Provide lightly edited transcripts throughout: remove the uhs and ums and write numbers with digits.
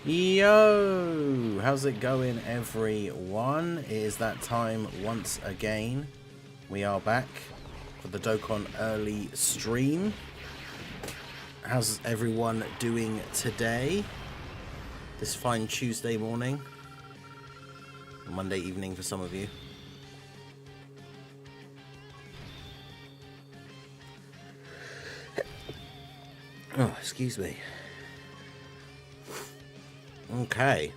Yo, how's it going, everyone? It is that time once again. We are back for the Dokkan early stream. How's everyone doing today? This fine Tuesday morning, Monday evening for some of you. Oh, excuse me. Okay.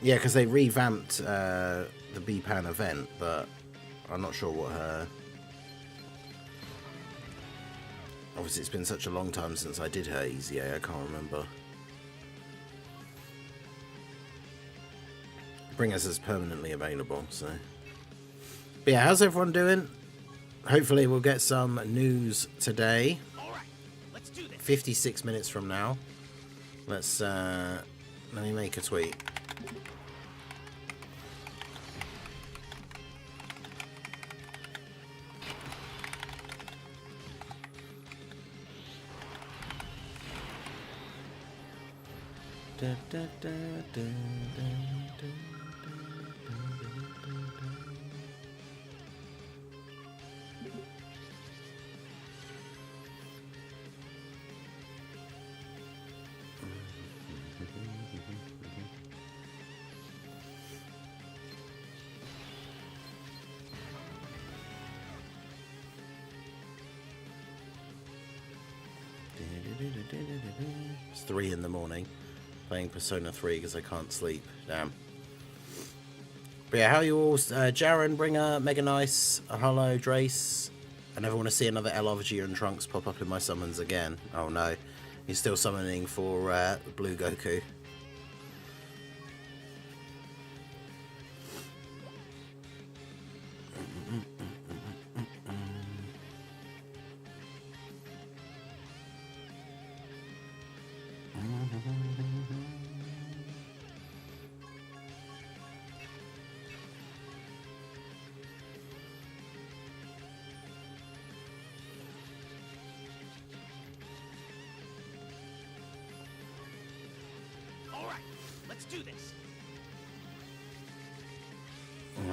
Yeah, because they revamped the B-Pan event, but I'm not sure what her... Obviously, it's been such a long time since I did her Easy A, I can't remember. Bring us as permanently available, so... But yeah, how's everyone doing? Hopefully we'll get some news today. 56 minutes from now. Let's let me make a tweet. Da, da, da, da, da, da. It's 3 in the morning, playing Persona 3 because I can't sleep. Damn. But yeah, how are you all? Jaren, Bringer, Mega Nice, hello, Drace. I never want to see another LRG and Trunks pop up in my summons again. Oh no, he's still summoning for Blue Goku.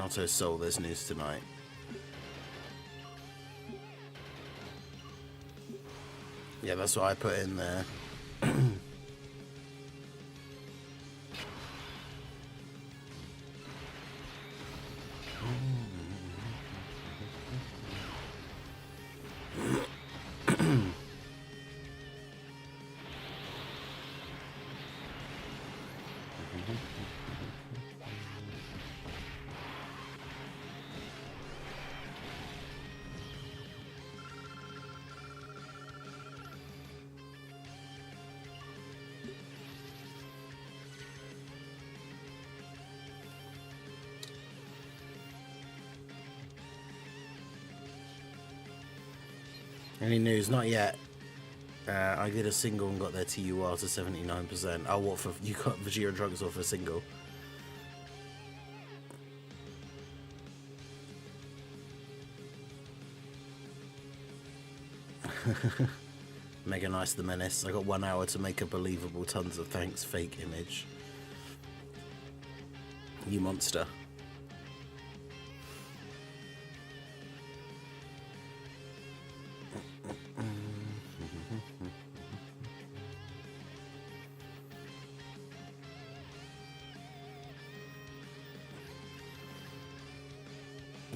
Auto Soul, there's news tonight. Yeah, that's what I put in there. Any news? Not yet. I did a single and got their TUR to 79%. Oh, what for? You got Vegeta Trunks off a single? Mega Nice the Menace. I got 1 hour to make a believable tons of thanks fake image. You monster.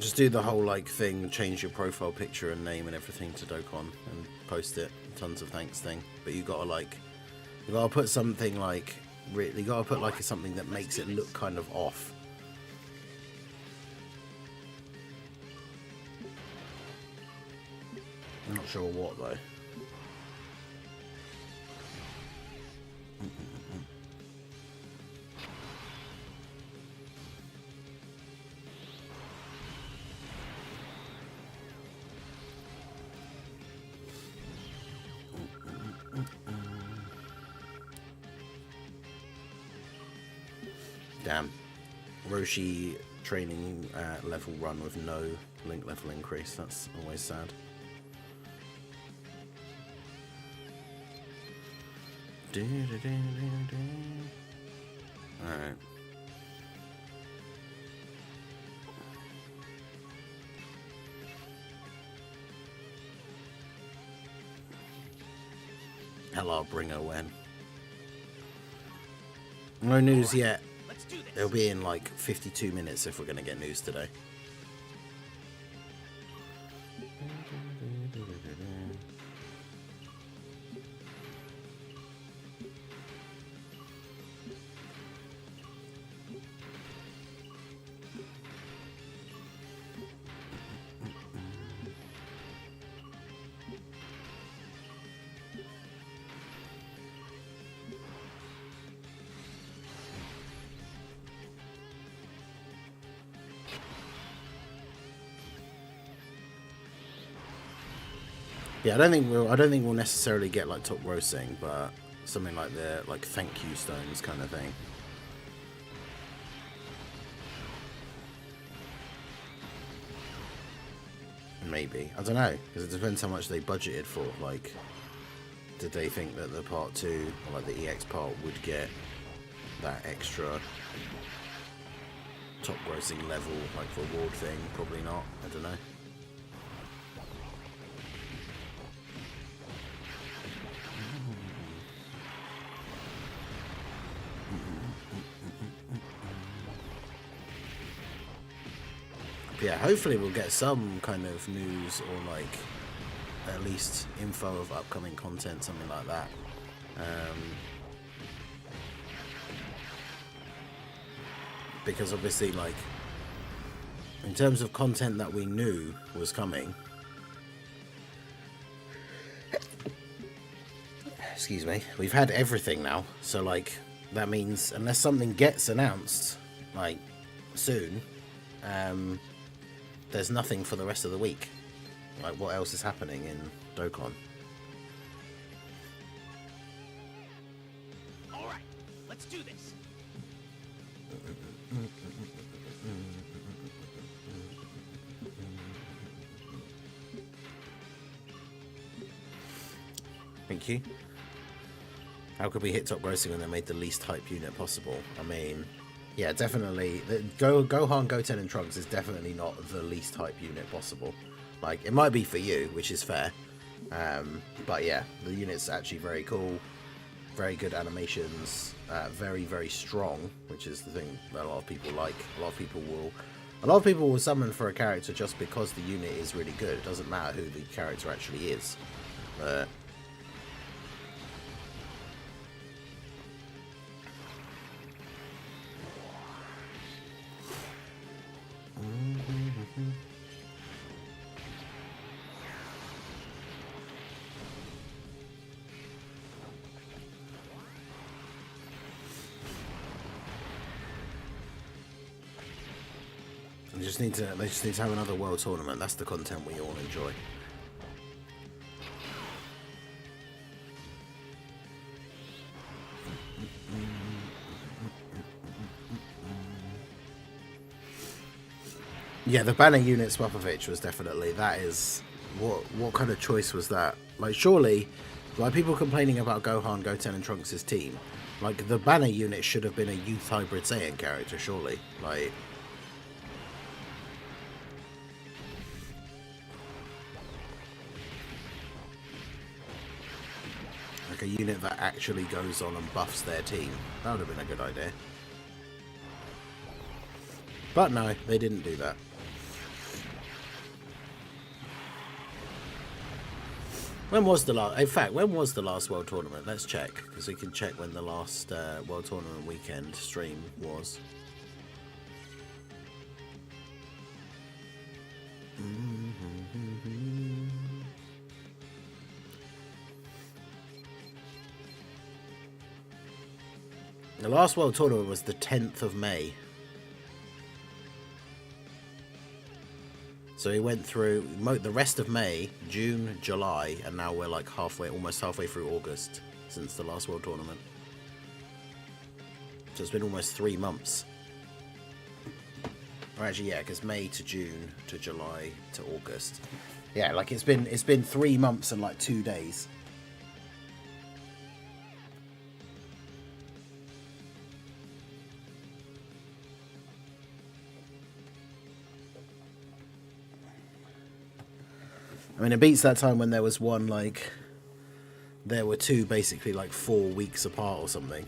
Just do the whole like thing, change your profile picture and name and everything to Dokkan and post it, tons of thanks thing. But you gotta like, you gotta put something like, really, you gotta put like something that makes it look kind of off. I'm not sure what though. Damn. Roshi training level run with no link level increase. That's always sad. Alright. Hell, I'll bring her when. No news yet. It'll be in like 52 minutes if we're going to get news today. Yeah, I don't think we'll necessarily get like top grossing, but something like the thank you stones kind of thing. Maybe, I don't know, because it depends how much they budgeted for. Like, did they think that the part 2 or like the EX part would get that extra top grossing level like reward thing? Probably not. I don't know. Yeah, hopefully we'll get some kind of news or like at least info of upcoming content, something like that. Because obviously, like, in terms of content that we knew was coming, excuse me, we've had everything now. So like, that means unless something gets announced like soon, there's nothing for the rest of the week. Like, what else is happening in Dokkan? All right, let's do this. Thank you. How could we hit top grossing when they made the least hype unit possible? I mean, yeah, definitely. Gohan, Goten, and Trunks is definitely not the least hype unit possible. Like, it might be for you, which is fair. But yeah, the unit's actually very cool. Very good animations. Very, very strong, which is the thing that a lot of people like. A lot of people will summon for a character just because the unit is really good. It doesn't matter who the character actually is. But they just need to have another world tournament. That's the content we all enjoy. Yeah, the banner unit Swapovich was definitely, that is, what kind of choice was that? Like, surely, like, people complaining about Gohan, Goten, and Trunks' team, like, the banner unit should have been a youth hybrid Saiyan character, surely. Like, a unit that actually goes on and buffs their team. That would have been a good idea. But no, they didn't do that. When was the last? In fact, when was the last World Tournament? Let's check, because we can check when the last World Tournament weekend stream was. The last World Tournament was the 10th of May. So we went through the rest of May, June, July, and now we're like almost halfway through August since the last World Tournament. So it's been almost 3 months. Or actually, yeah, because May to June to July to August. Yeah, like it's been 3 months and like 2 days. mean, it beats that time when there was one, like, there were two basically like 4 weeks apart or something.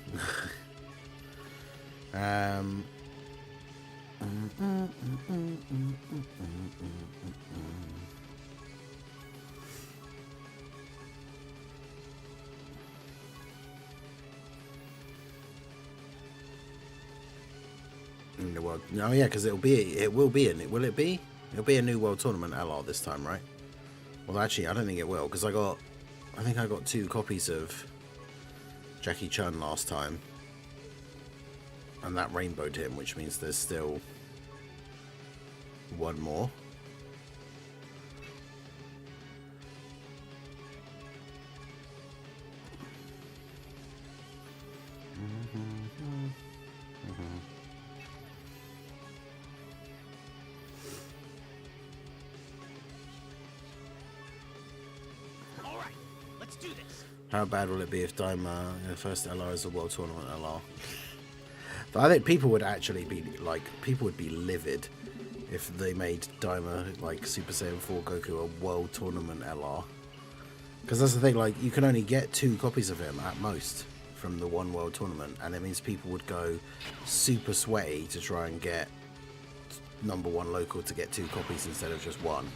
In the world, oh yeah, because it'll be a new world tournament LR this time, right? Well, actually, I don't think it will, because I think I got 2 copies of Jackie Chun last time, and that rainbowed him, which means there's still 1 more. How bad will it be if Daima first LR is a world tournament LR? But I think people would actually be like, people would be livid if they made Daima like Super Saiyan 4 Goku a world tournament LR. Because that's the thing, like, you can only get 2 copies of him at most from the one world tournament, and it means people would go super sweaty to try and get #1 local to get 2 copies instead of just 1.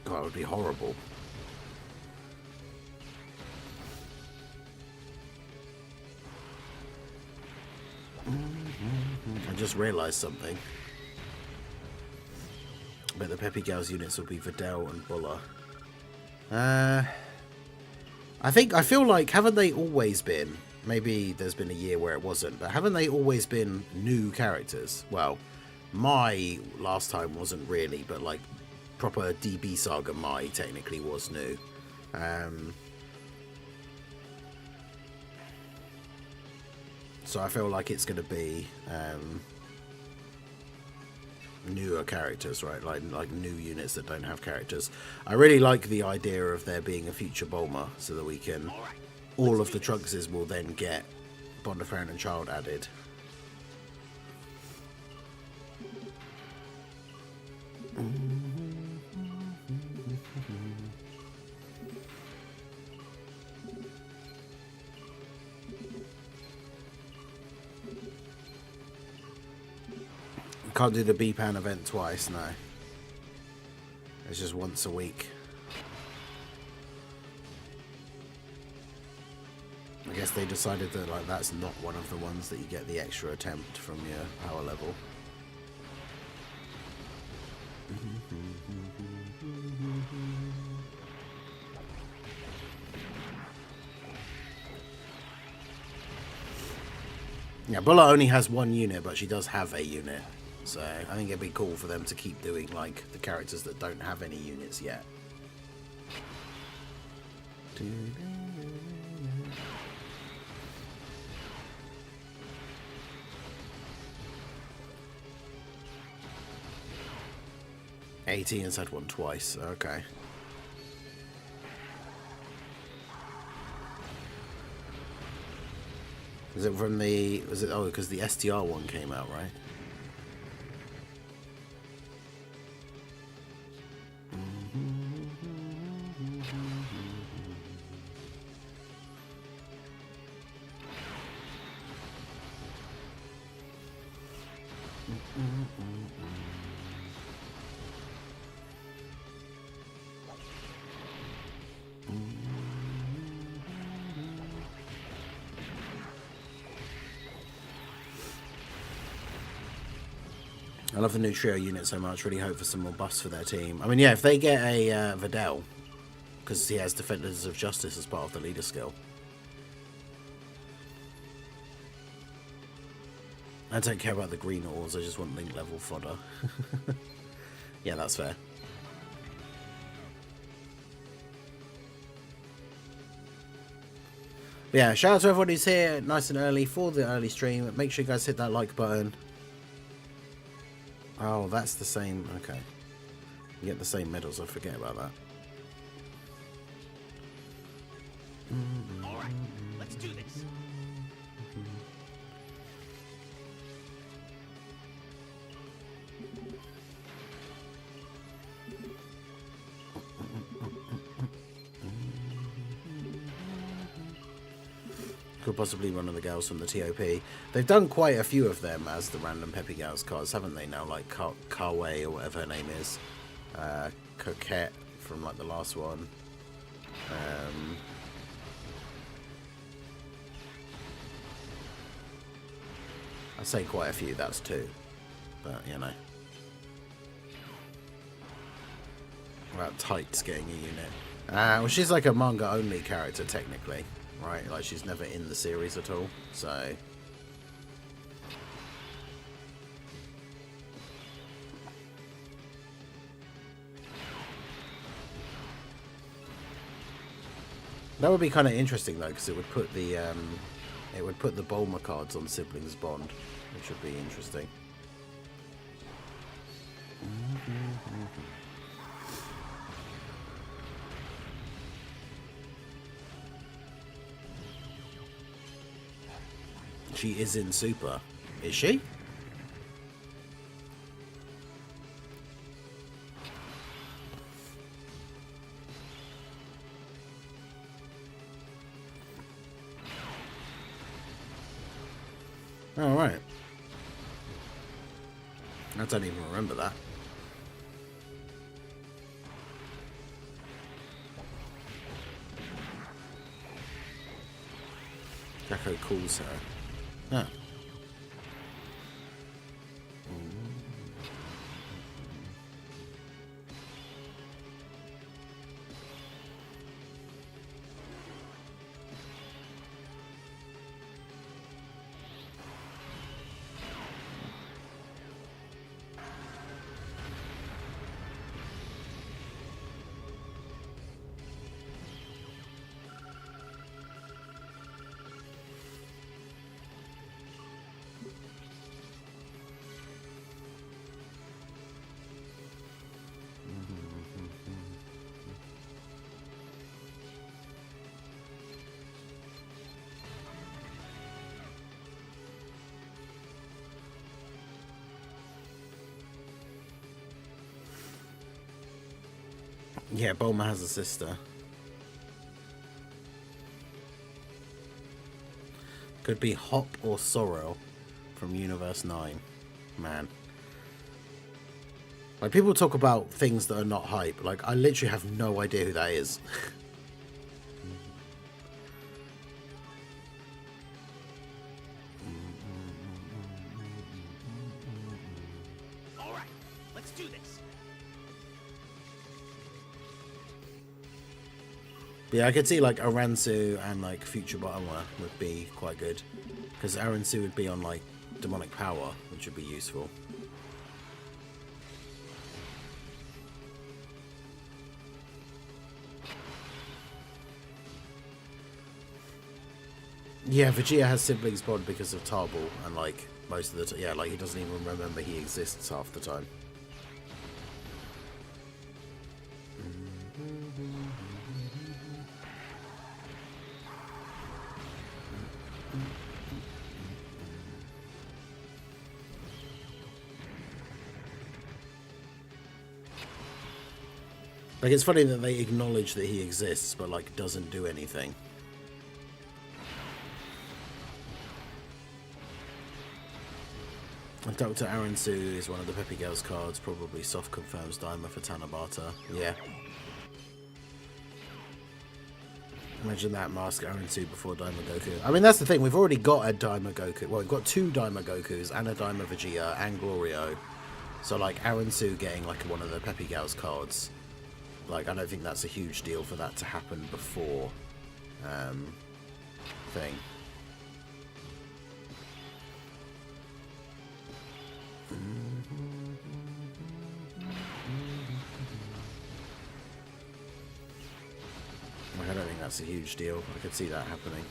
God, it would be horrible. I just realised something. I bet the Peppy Gals units will be Videl and Buller. I feel like, haven't they always been, maybe there's been a year where it wasn't, but haven't they always been new characters? Well, Mai last time wasn't really, but like proper DB Saga Mai technically was new. So I feel like it's going to be newer characters, right? Like new units that don't have characters. I really like the idea of there being a future Bulma, so that we can, all of the Trunkses will then get Bond of Parent and Child added. Can't do the B-Pan event twice, no. It's just once a week. I guess they decided that like that's not one of the ones that you get the extra attempt from your power level. Yeah, Bulla only has 1 unit, but she does have a unit. So I think it'd be cool for them to keep doing like the characters that don't have any units yet. has had one twice. Okay. Is it from the? Was it? Oh, because the STR one came out, right? I love the new trio unit so much. Really hope for some more buffs for their team. I mean, yeah, if they get a Videl, because he has Defenders of Justice as part of the leader skill. I don't care about the green ores, I just want link level fodder. Yeah, that's fair. But yeah, shout out to everyone who's here nice and early for the early stream. Make sure you guys hit that like button. Oh, that's the same. Okay. You get the same medals. I forget about that. Alright, let's do this. Could possibly one of the girls from the TOP. They've done quite a few of them as the random Peppy Gals cards, haven't they now? Like Carway or whatever her name is. Coquette from like the last one. I say quite a few, that's two. But, you know. About Tights getting a unit. Well, she's like a manga-only character, technically. Right? Like, she's never in the series at all. So... that would be kind of interesting, though, because it would put the Bulma cards on Siblings Bond, which would be interesting. She is in Super. Is she? Oh, right. I don't even remember that. Jacko calls her. Huh. Yeah, Bulma has a sister. Could be Hop or Sorrel from Universe 9. Man. Like, people talk about things that are not hype. Like, I literally have no idea who that is. Alright, let's do this. Yeah, I could see like Aransu and like Future Bottomler would be quite good, because Aransu would be on like Demonic Power, which would be useful. Yeah, Vegeta has Siblings Bond because of Tarball, and like most of the yeah, like he doesn't even remember he exists half the time. Like, it's funny that they acknowledge that he exists, but, like, doesn't do anything. And Dr. Aransu is one of the Peppy Girls cards, probably soft confirms Daima for Tanabata. Yeah. Imagine that, mask Aransu before Daima Goku. I mean, that's the thing, we've already got a Daima Goku. Well, we've got two Daima Gokus, and a Daima Vegeta, and Glorio. So, like, Aransu getting, like, one of the Peppy Girls cards... Like, I don't think that's a huge deal for that to happen before thing. Like, I don't think that's a huge deal. I could see that happening.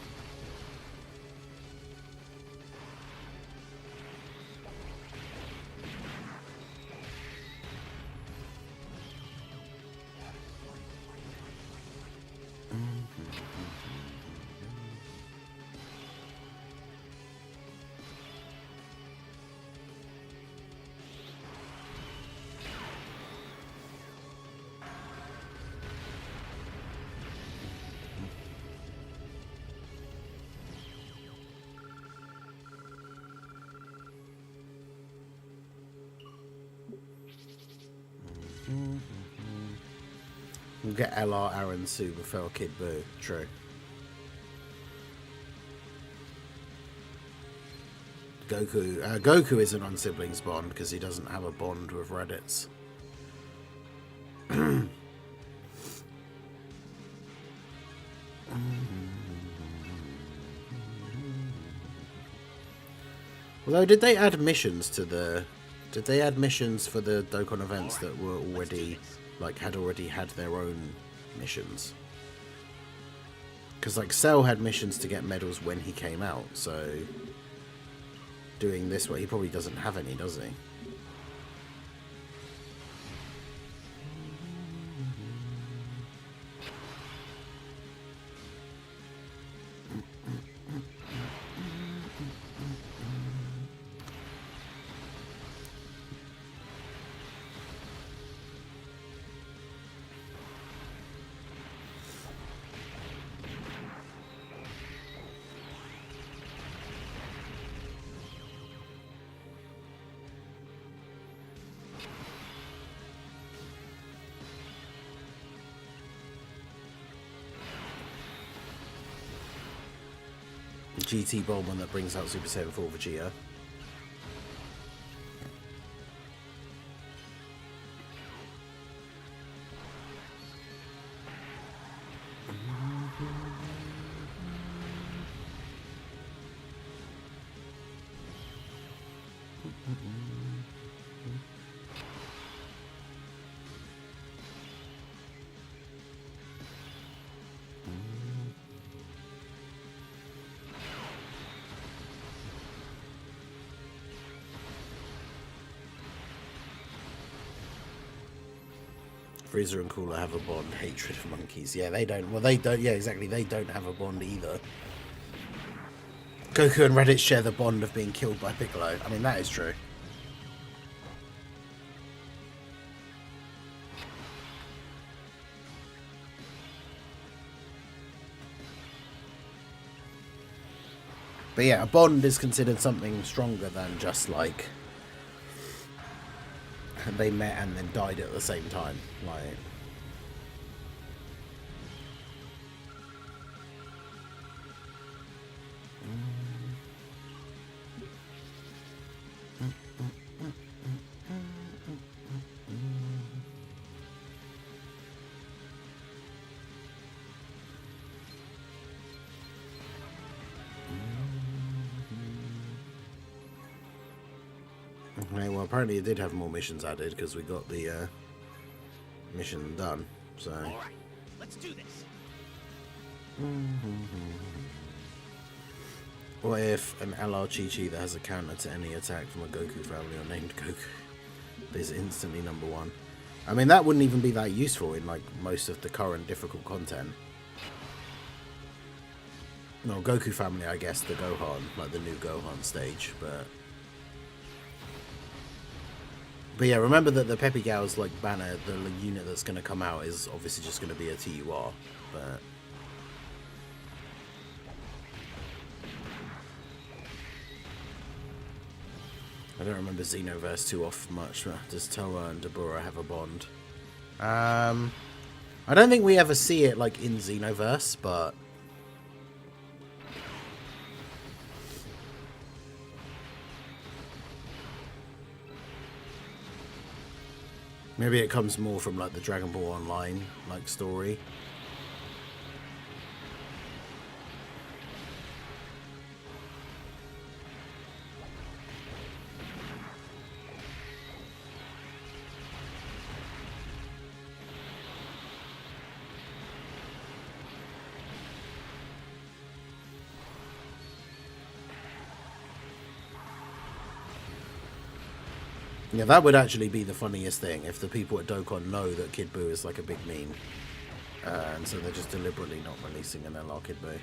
We'll get LR Aaron Sue before Kid Buu. True. Goku isn't on siblings bond because he doesn't have a bond with Reddits. Although, did they add missions to the? Did they add missions for the Dokkan events that were already, like, had already had their own missions? Because, like, Cell had missions to get medals when he came out, so doing this way, he probably doesn't have any, does he? GT Bowman that brings out Super Saiyan 4 Vegeta. Frieza and Cooler have a bond. Hatred of monkeys. Yeah, they don't. Well, they don't. Yeah, exactly. They don't have a bond either. Goku and Reddit share the bond of being killed by Piccolo. I mean, that is true. But yeah, a bond is considered something stronger than just like they met and then died at the same time. Like, okay, well, apparently it did have more missions added because we got the mission done. So. All right, let's do this. What if an LR Chi-Chi that has a counter to any attack from a Goku family or named Goku is instantly #1? I mean, that wouldn't even be that useful in like most of the current difficult content. No, Goku family, I guess, the Gohan, like the new Gohan stage, but yeah, remember that the Peppy Gal's like banner, the unit that's going to come out is obviously just going to be a TUR, but I don't remember Xenoverse too off much. Does Toa and Dabura have a bond? I don't think we ever see it like in Xenoverse, but maybe it comes more from like the Dragon Ball Online like story. Yeah, that would actually be the funniest thing, if the people at Dokkan know that Kid Buu is like a big meme. And so they're just deliberately not releasing an LR Kid Buu.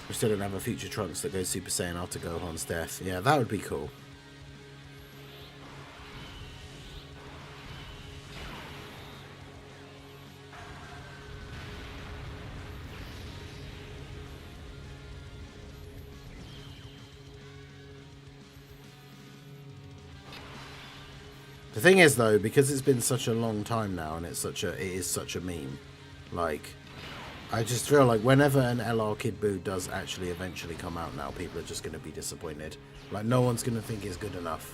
We still don't have a future Trunks that goes Super Saiyan after Gohan's death. Yeah, that would be cool. The thing is, though, because it's been such a long time now, and it is such a meme. Like, I just feel like whenever an LR Kid Buu does actually eventually come out now, people are just going to be disappointed. Like, no one's going to think it's good enough.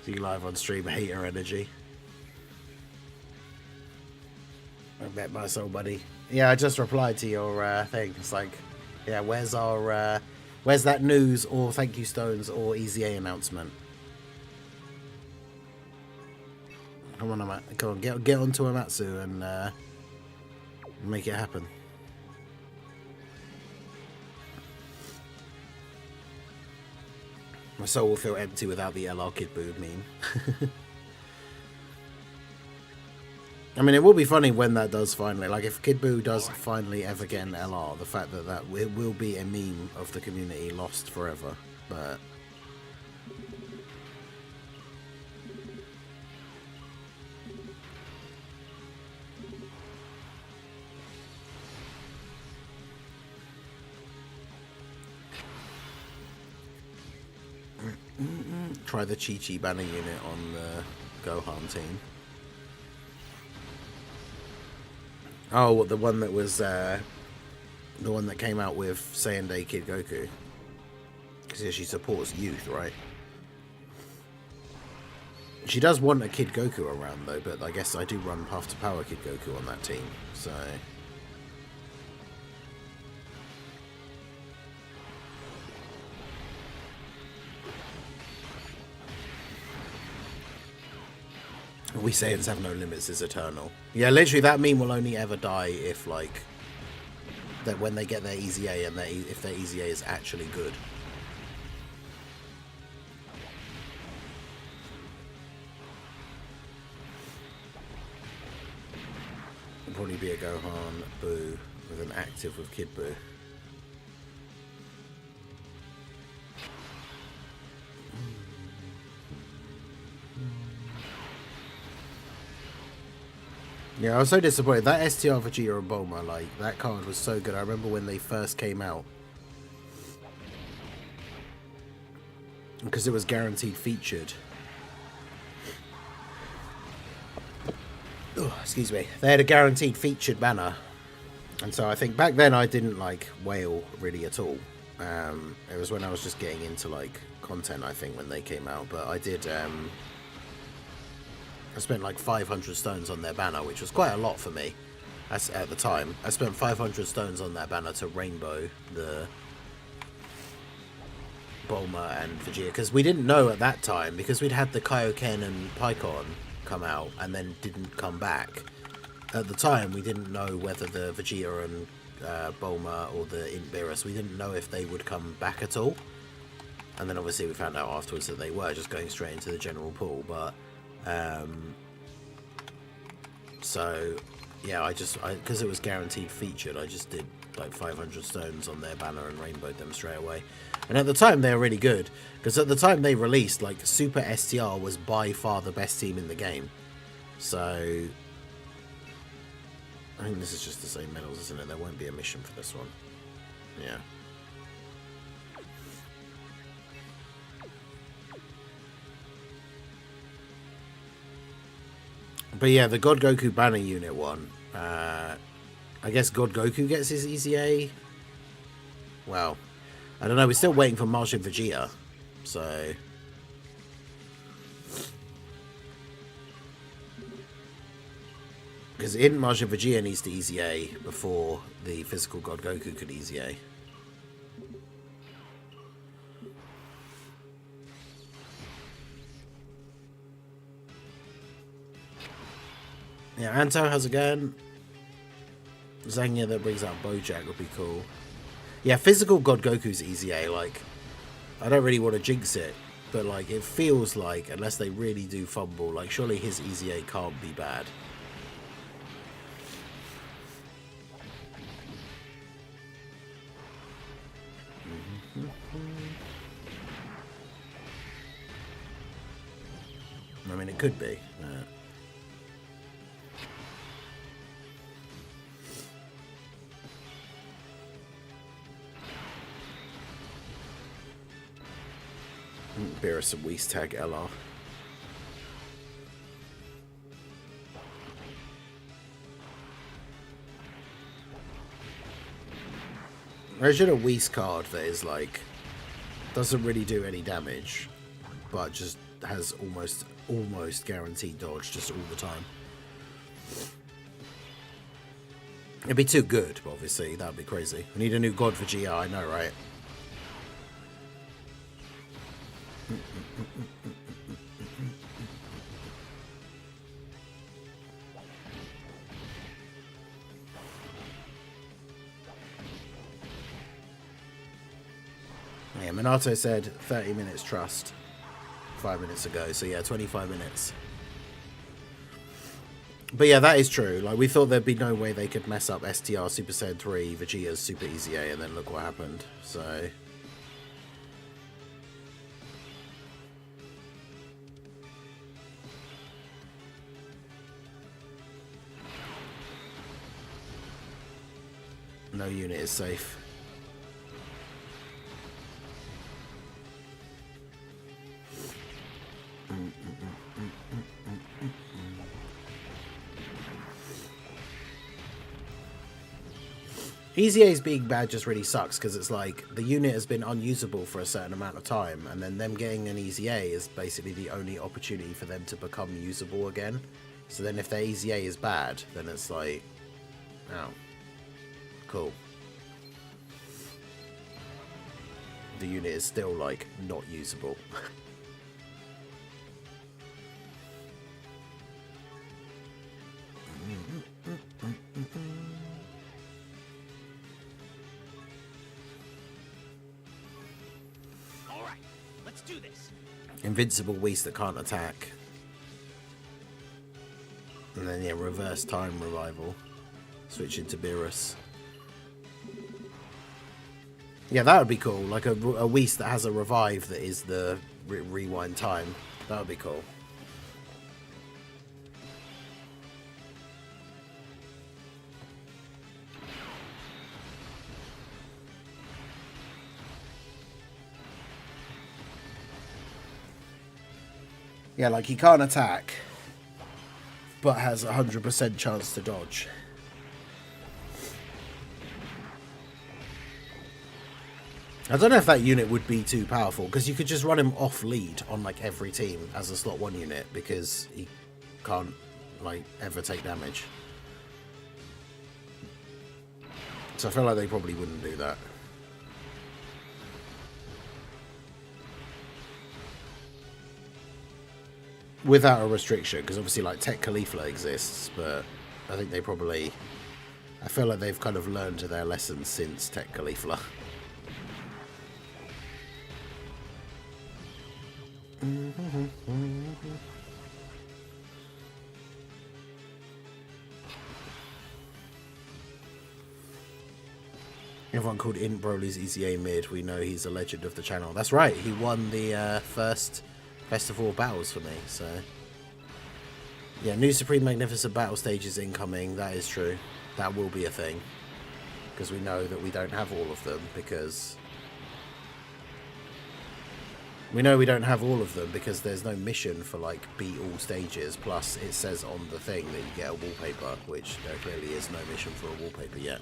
See you live on stream, hater energy. I bet my soul, buddy. Yeah, I just replied to your thing. It's like, yeah, where's that news or thank you Stones or Easy A announcement? Come on, come on, get onto Amatsu and make it happen. My soul will feel empty without the LR Kid Buu meme. I mean, it will be funny when that does finally, like if Kid Buu does finally ever get an LR, the fact that it will be a meme of the community lost forever, but... Try the Chi-Chi banner unit on the Gohan team. Oh, the one that was the one that came out with Saiyan Day Kid Goku. Because yeah, she supports youth, right? She does want a Kid Goku around though, but I guess I do run Path to Power Kid Goku on that team, so... We Saiyans have no limits is eternal. Yeah, literally that meme will only ever die if, like, that when they get their Easy A and if their Easy A is actually good. It'll probably be a Gohan Buu with an active with Kid Buu. Yeah, I was so disappointed. That STR Vegeta and Bulma, like, that card was so good. I remember when they first came out. Because it was guaranteed featured. Oh, excuse me. They had a guaranteed featured banner. And so I think back then I didn't like Whale really at all. It was when I was just getting into, like, content, I think, when they came out. But I did... I spent like 500 stones on their banner, which was quite a lot for me at the time. I spent 500 stones on that banner to rainbow the Bulma and Vegeta, because we didn't know at that time, because we'd had the Kaioken and Pikkon come out and then didn't come back. At the time, we didn't know whether the Vegeta and Bulma or the Int Beerus, we didn't know if they would come back at all. And then obviously we found out afterwards that they were just going straight into the general pool, but... so yeah, because it was guaranteed featured, I just did like 500 stones on their banner and rainbowed them straight away. And at the time they were really good, because at the time they released, like, Super STR was by far the best team in the game. So I think this is just the same medals, isn't it? There won't be a mission for this one. Yeah. But yeah, the God Goku banner unit one. I guess God Goku gets his Easy A. Well, I don't know. We're still waiting for Martian Vegeta. So... because Because it didn't Majin Vegeta needs to Easy A before the physical God Goku could Easy A. Yeah, Anto, how's it going? Zangya that brings out Bojack would be cool. Yeah, physical God Goku's Easy A, like, I don't really want to jinx it, but like, it feels like, unless they really do fumble, like, surely his Easy A can't be bad. I mean, it could be. Beerus and Whis tag LR. Imagine a Whis card that is like, doesn't really do any damage, but just has almost guaranteed dodge just all the time. It'd be too good, but obviously that would be crazy. We need a new god for GR, I know, right? Yeah, Minato said 30 minutes trust 5 minutes ago, so yeah, 25 minutes. But yeah, that is true. Like, we thought there'd be no way they could mess up STR Super Saiyan 3, Vegeta's Super Easy A, and then look what happened. So no unit is safe. Easy A's being bad just really sucks because it's like the unit has been unusable for a certain amount of time, and then them getting an Easy A is basically the only opportunity for them to become usable again. So then if their Easy A is bad, then it's like, oh, cool. The unit is still like not usable. Do this. Invincible Whis that can't attack. And then, yeah, reverse time revival. Switch into Beerus. Yeah, that would be cool. Like a Whis that has a revive that is the rewind time. That would be cool. Yeah, like he can't attack, but has a 100% chance to dodge. I don't know if that unit would be too powerful, because you could just run him off lead on like every team as a slot 1 unit, because he can't like ever take damage. So I feel like they probably wouldn't do that. Without a restriction, because obviously like Tech Caulifla exists, but I think they probably, I feel like they've kind of learned their lessons since Tech Caulifla. Everyone called in Broly's Easy A mid. We know he's a legend of the channel. That's right, he won the first Festival of Battles for me, so yeah, new Supreme Magnificent Battle stages incoming. That is true. That will be a thing, because we know that we don't have all of them, because there's no mission for like beat all stages, plus it says on the thing that you get a wallpaper, which there clearly is no mission for a wallpaper yet.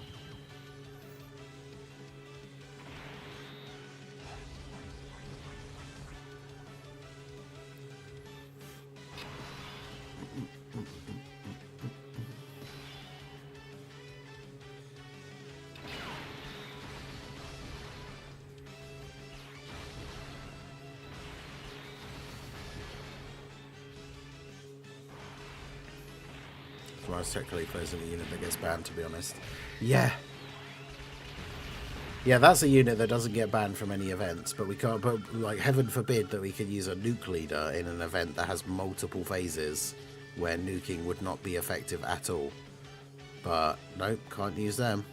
customized Tech Khalifa isn't a unit that gets banned, to be honest. Yeah. Yeah, that's a unit that doesn't get banned from any events, but we can't, but like, heaven forbid that we could use a nuke leader in an event that has multiple phases where nuking would not be effective at all. But nope, can't use them.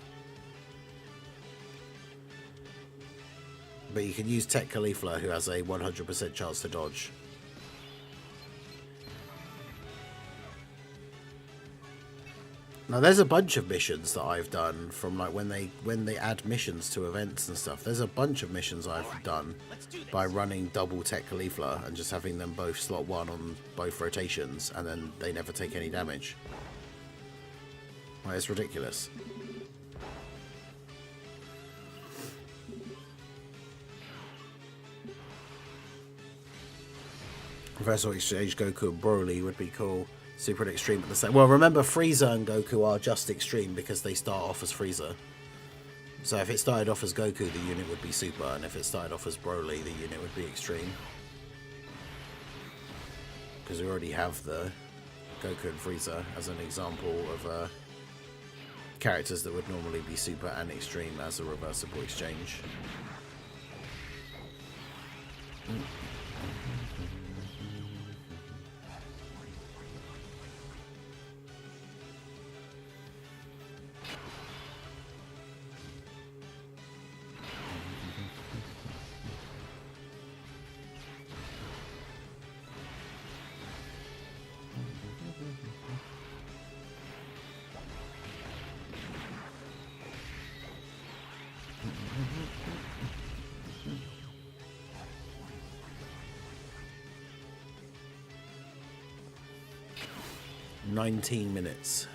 But you can use Tech Khalifa, who has a 100% chance to dodge. Now there's a bunch of missions that I've done from like when they add missions to events and stuff. There's a bunch of missions I've done by running double Tech Khalifa and just having them both slot 1 on both rotations, and then they never take any damage. Like, it's ridiculous. Reversal Exchange Goku and Broly would be cool. Super and Extreme at the same. Well, remember, Frieza and Goku are just Extreme because they start off as Frieza. So if it started off as Goku, the unit would be Super, and if it started off as Broly, the unit would be Extreme. Because we already have the Goku and Frieza as an example of characters that would normally be Super and Extreme as a reversible exchange. $19.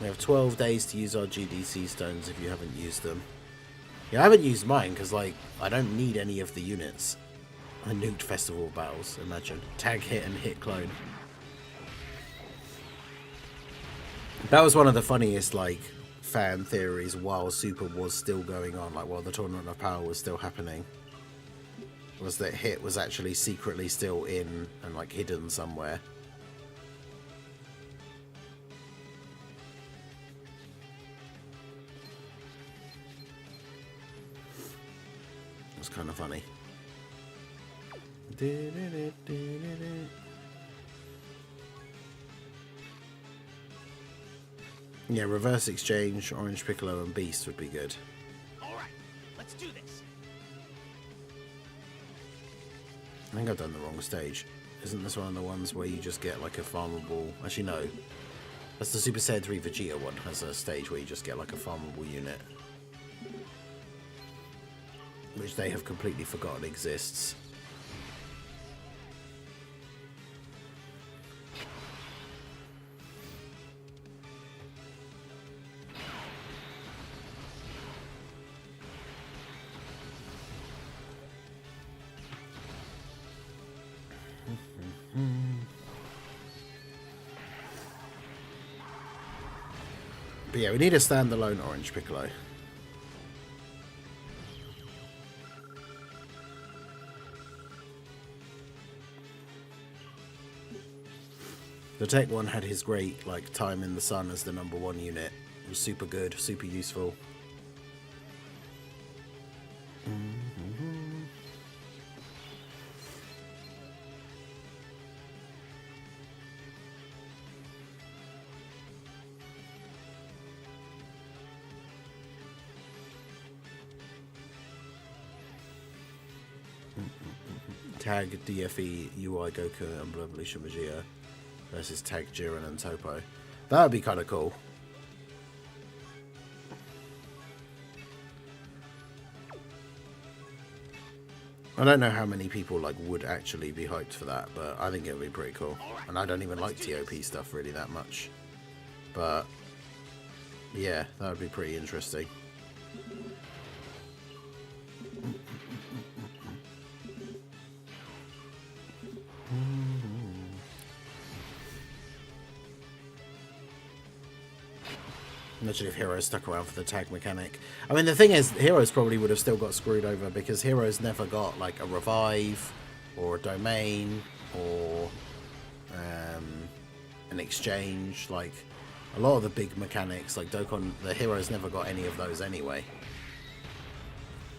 We have 12 days to use our GDC stones if you haven't used them. Yeah, I haven't used mine because, like, I don't need any of the units. I nuked Festival Battles, imagine. Tag hit and hit clone. That was one of the funniest, like, fan theories while Super was still going on, like, while the Tournament of Power was still happening. Was that hit was actually secretly still in and, like, hidden somewhere. It's kind of funny. Yeah, reverse exchange, Orange Piccolo and Beast would be good. Alright, let's do this. I think I've done the wrong stage. Isn't this one of the ones where you just get like a farmable... Actually no. That's the Super Saiyan 3 Vegeta one. Has a stage where you just get like a farmable unit. Which they have completely forgotten exists. But yeah, we need a standalone Orange Piccolo. The Tech one had his great like time in the sun as the #1 unit. It was super good, super useful. Tag DFE UI Goku and Blue Evolution Vegeta versus Tag Jiren and Topo. That would be kind of cool. I don't know how many people like would actually be hyped for that, but I think it would be pretty cool. And I don't even like TOP stuff really that much. But yeah, that would be pretty interesting. Imagine if Heroes stuck around for the tag mechanic. I mean, the thing is, Heroes probably would have still got screwed over because Heroes never got like a revive or a domain or an exchange, like a lot of the big mechanics, like Dokkan, the Heroes never got any of those anyway.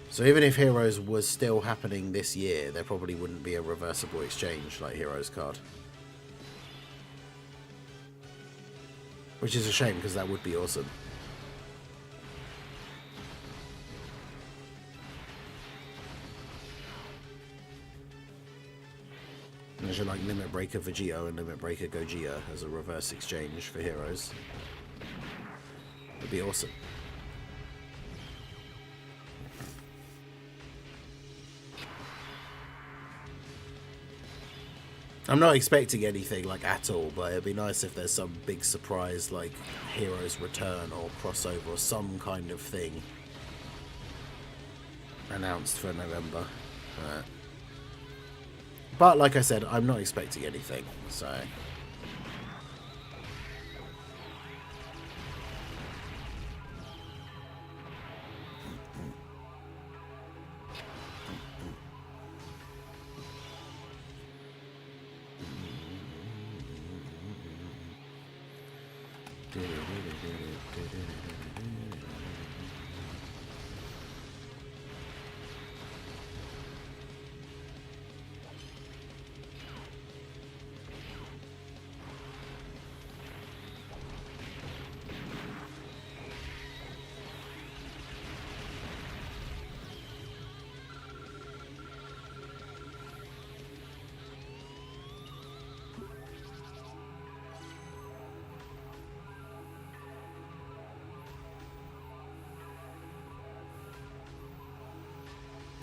So even if Heroes was still happening this year, there probably wouldn't be a reversible exchange like Heroes card. Which is a shame, because that would be awesome. Imagine like Limit Breaker Vegito and Limit Breaker Gogeta as a reverse exchange for Heroes. Would be awesome. I'm not expecting anything like at all, but it'd be nice if there's some big surprise like Heroes Return or crossover or some kind of thing announced for November. But like I said, I'm not expecting anything, so...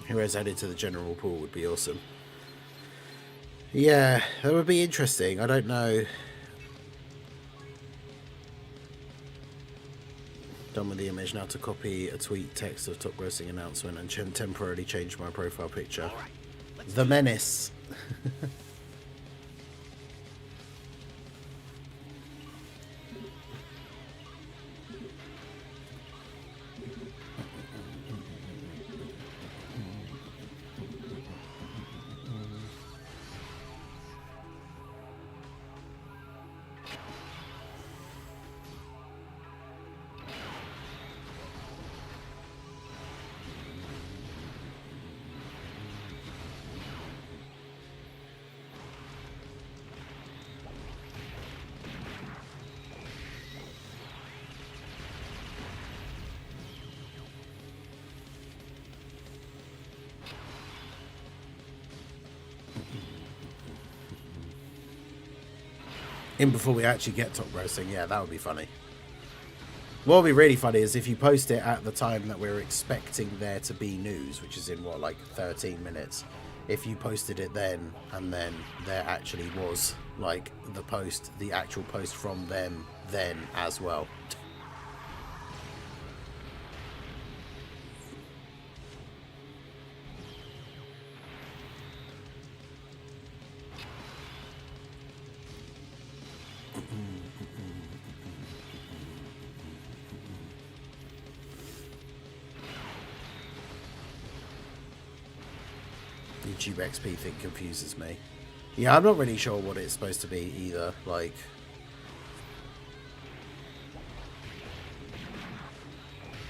Heroes added to the general pool would be awesome. Yeah, that would be interesting. I don't know. Done with the image, now to copy a tweet text of top grossing announcement and temporarily change my profile picture. The menace. In before we actually get top grossing, yeah, that would be funny. What would be really funny is if you post it at the time that we're expecting there to be news, which is in what, like 13 minutes. If you posted it then, and then there actually was like the actual post from them then as well. YouTube XP thing confuses me. Yeah, I'm not really sure what it's supposed to be either. Like,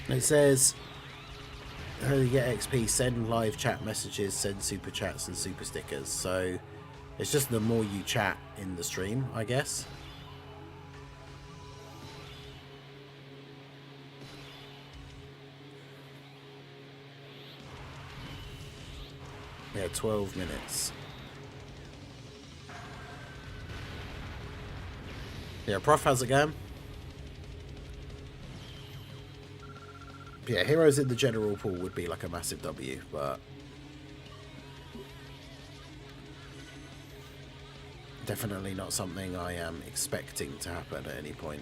it says, how do you get XP? Send live chat messages, send super chats and super stickers. So it's just the more you chat in the stream, I guess. Yeah, 12 minutes. Yeah, Prof, how's it going? Yeah, Heroes in the general pool would be like a massive W, but definitely not something I am expecting to happen at any point.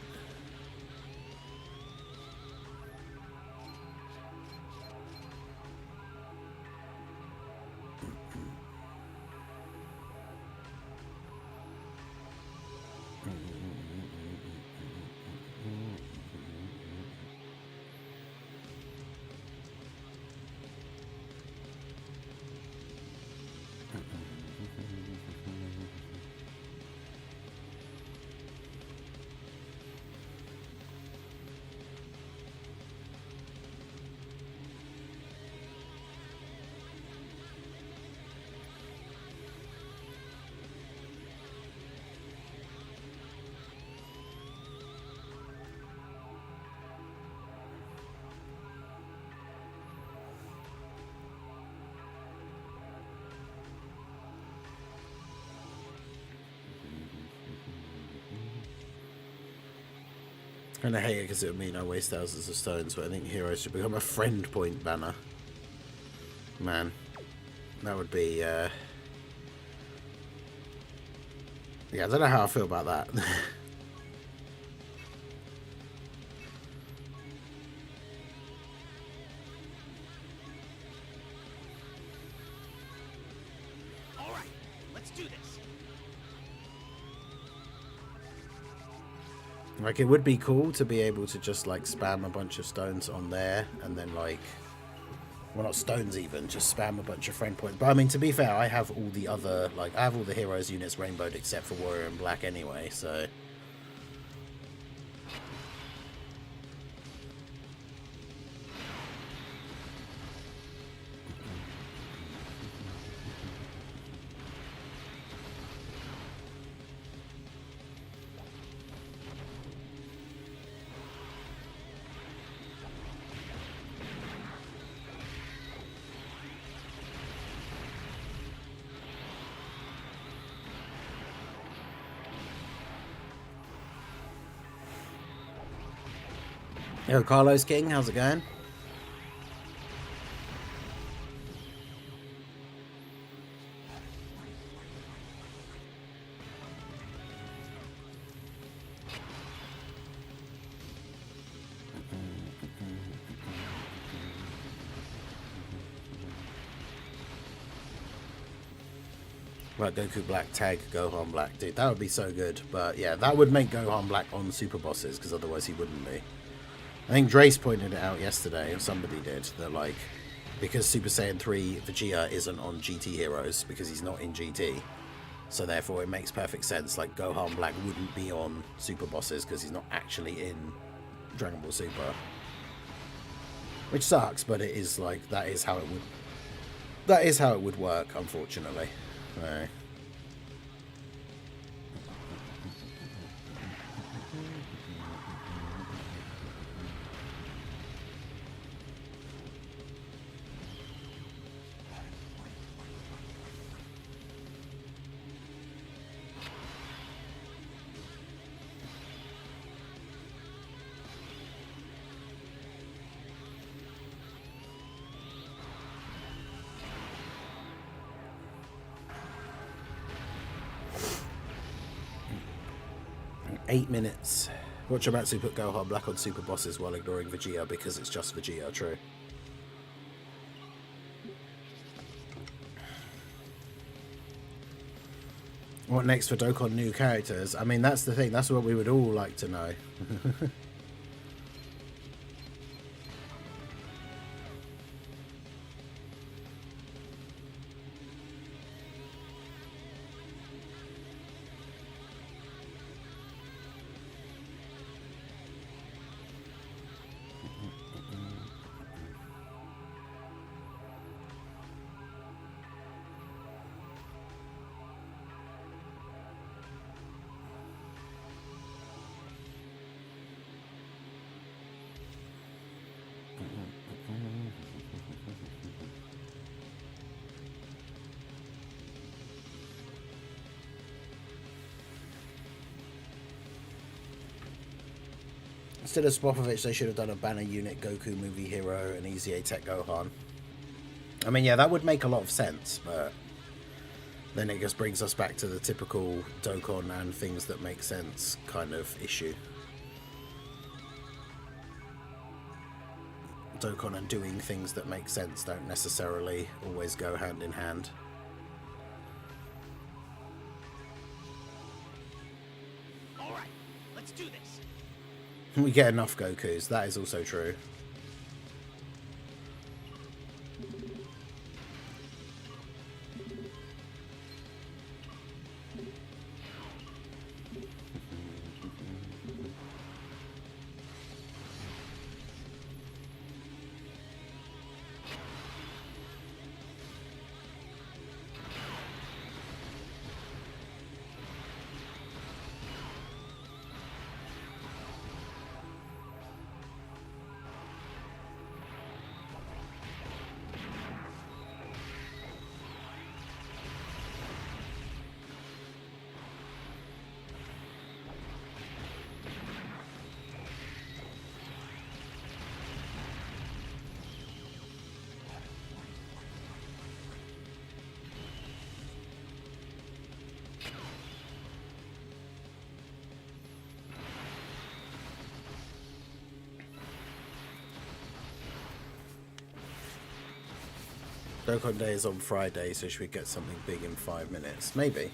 And I hate it because it would mean I waste thousands of stones, but I think heroes should become a friend point banner. Man, that would be, yeah, I don't know how I feel about that. All right, let's do this. Like, it would be cool to be able to just, like, spam a bunch of stones on there, and then, like, well, not stones even, just spam a bunch of friend points. But, I mean, to be fair, I have all the other, like, I have all the heroes units rainbowed except for Warrior in Black anyway, so... Yo, Carlos King, how's it going? Right, Goku Black tag Gohan Black. Dude, that would be so good. But yeah, that would make Gohan Black on super bosses, because otherwise he wouldn't be. I think Drace pointed it out yesterday, or somebody did, that like, because Super Saiyan 3 Vegeta isn't on GT Heroes, because he's not in GT, so therefore it makes perfect sense, like Gohan Black wouldn't be on super bosses, because he's not actually in Dragon Ball Super. Which sucks, but it is like, that is how it would work, unfortunately. Right. Eight minutes. Watch Amatsu put Gohan Black on super bosses while ignoring Vegeta because it's just Vegeta, true. What next for Dokkan new characters? I mean, that's the thing. That's what we would all like to know. Instead of Spopovich, they should have done a banner unit Goku movie hero and Easy A Tech Gohan. I mean, yeah, that would make a lot of sense, but then it just brings us back to the typical Dokkan and things that make sense kind of issue. Dokkan and doing things that make sense don't necessarily always go hand in hand. All right, let's do this. We get enough Gokus, that is also true. Dokkan Day is on Friday, so should we get something big in 5 minutes? Maybe.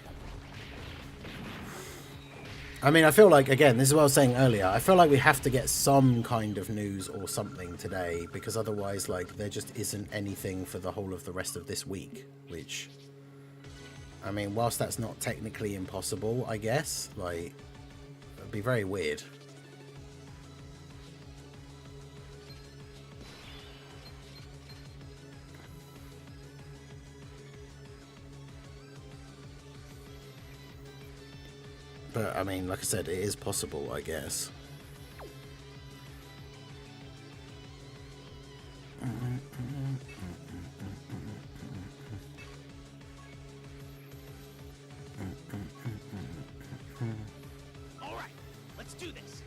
I mean, I feel like, again, this is what I was saying earlier, I feel like we have to get some kind of news or something today, because otherwise, like, there just isn't anything for the whole of the rest of this week, which, I mean, whilst that's not technically impossible, I guess, like, it'd be very weird. But, I mean, like I said, it is possible, I guess. All right, let's do this.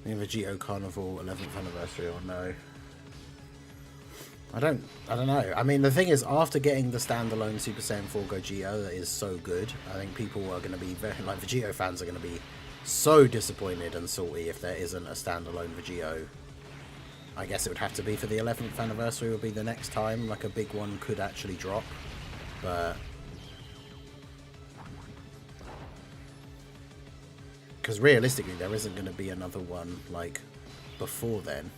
We have a Geo Carnival 11th anniversary or no? I don't know. I mean, the thing is, after getting the standalone Super Saiyan 4 Gogeo that is so good, I think people are going to be very, like, Vegito fans are going to be so disappointed and salty if there isn't a standalone Vegito. I guess it would have to be for the 11th anniversary would be the next time, like a big one could actually drop, but because realistically there isn't going to be another one like before then.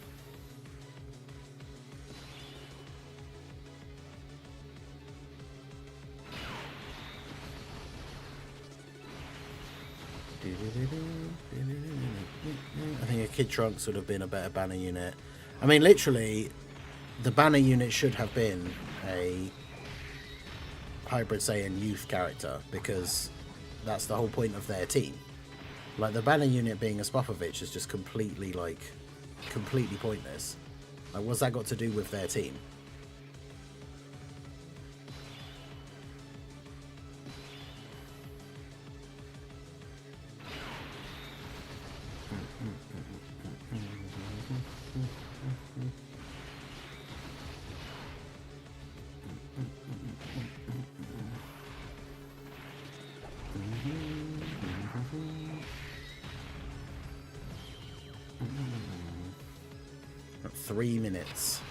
I think a Kid Trunks would have been a better banner unit. I mean, literally, the banner unit should have been a Hybrid Saiyan youth character, because that's the whole point of their team. Like, the banner unit being a Spopovich is just completely, like, completely pointless. Like, what's that got to do with their team? About 3 minutes.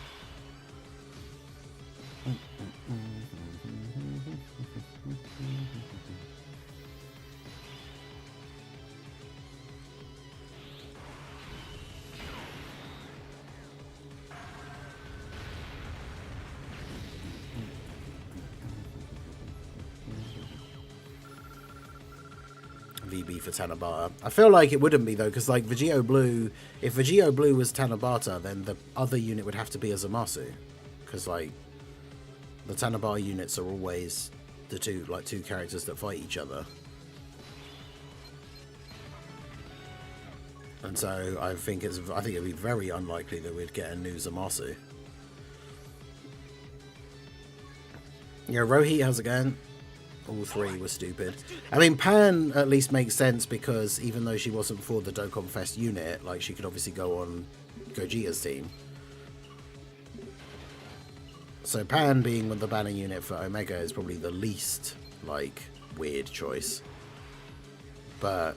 VB for Tanabata. I feel like it wouldn't be though, because like Vegito Blue, if Vegito Blue was Tanabata, then the other unit would have to be a Zamasu, because like the Tanabata units are always the two characters that fight each other, and so I think it'd be very unlikely that we'd get a new Zamasu. Yeah, Rohit, how's it going? All three were stupid. I mean, Pan at least makes sense, because even though she wasn't for the Dokkan Fest unit, like, she could obviously go on Gogeta's team. So Pan being with the banner unit for Omega is probably the least, like, weird choice. But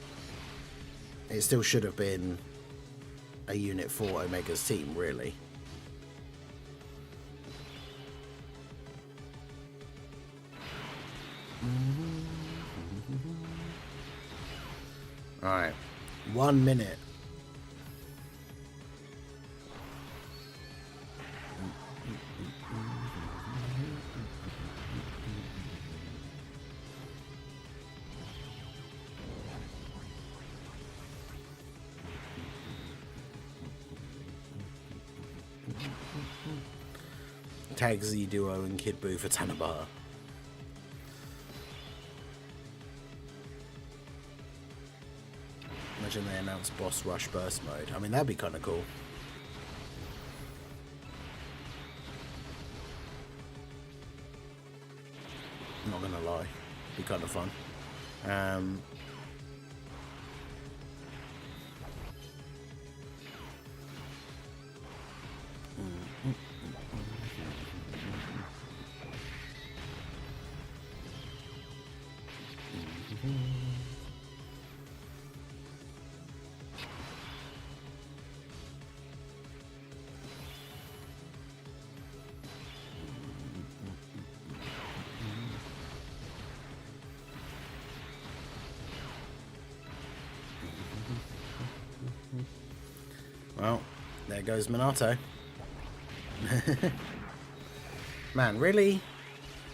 it still should have been a unit for Omega's team, really. Alright, 1 minute. Tag Z Duo and Kid Buu for Tanabata. Imagine they announce Boss Rush Burst Mode. I mean, that'd be kind of cool. I'm not gonna lie, be kind of fun. Well, there goes Minato. Man, really?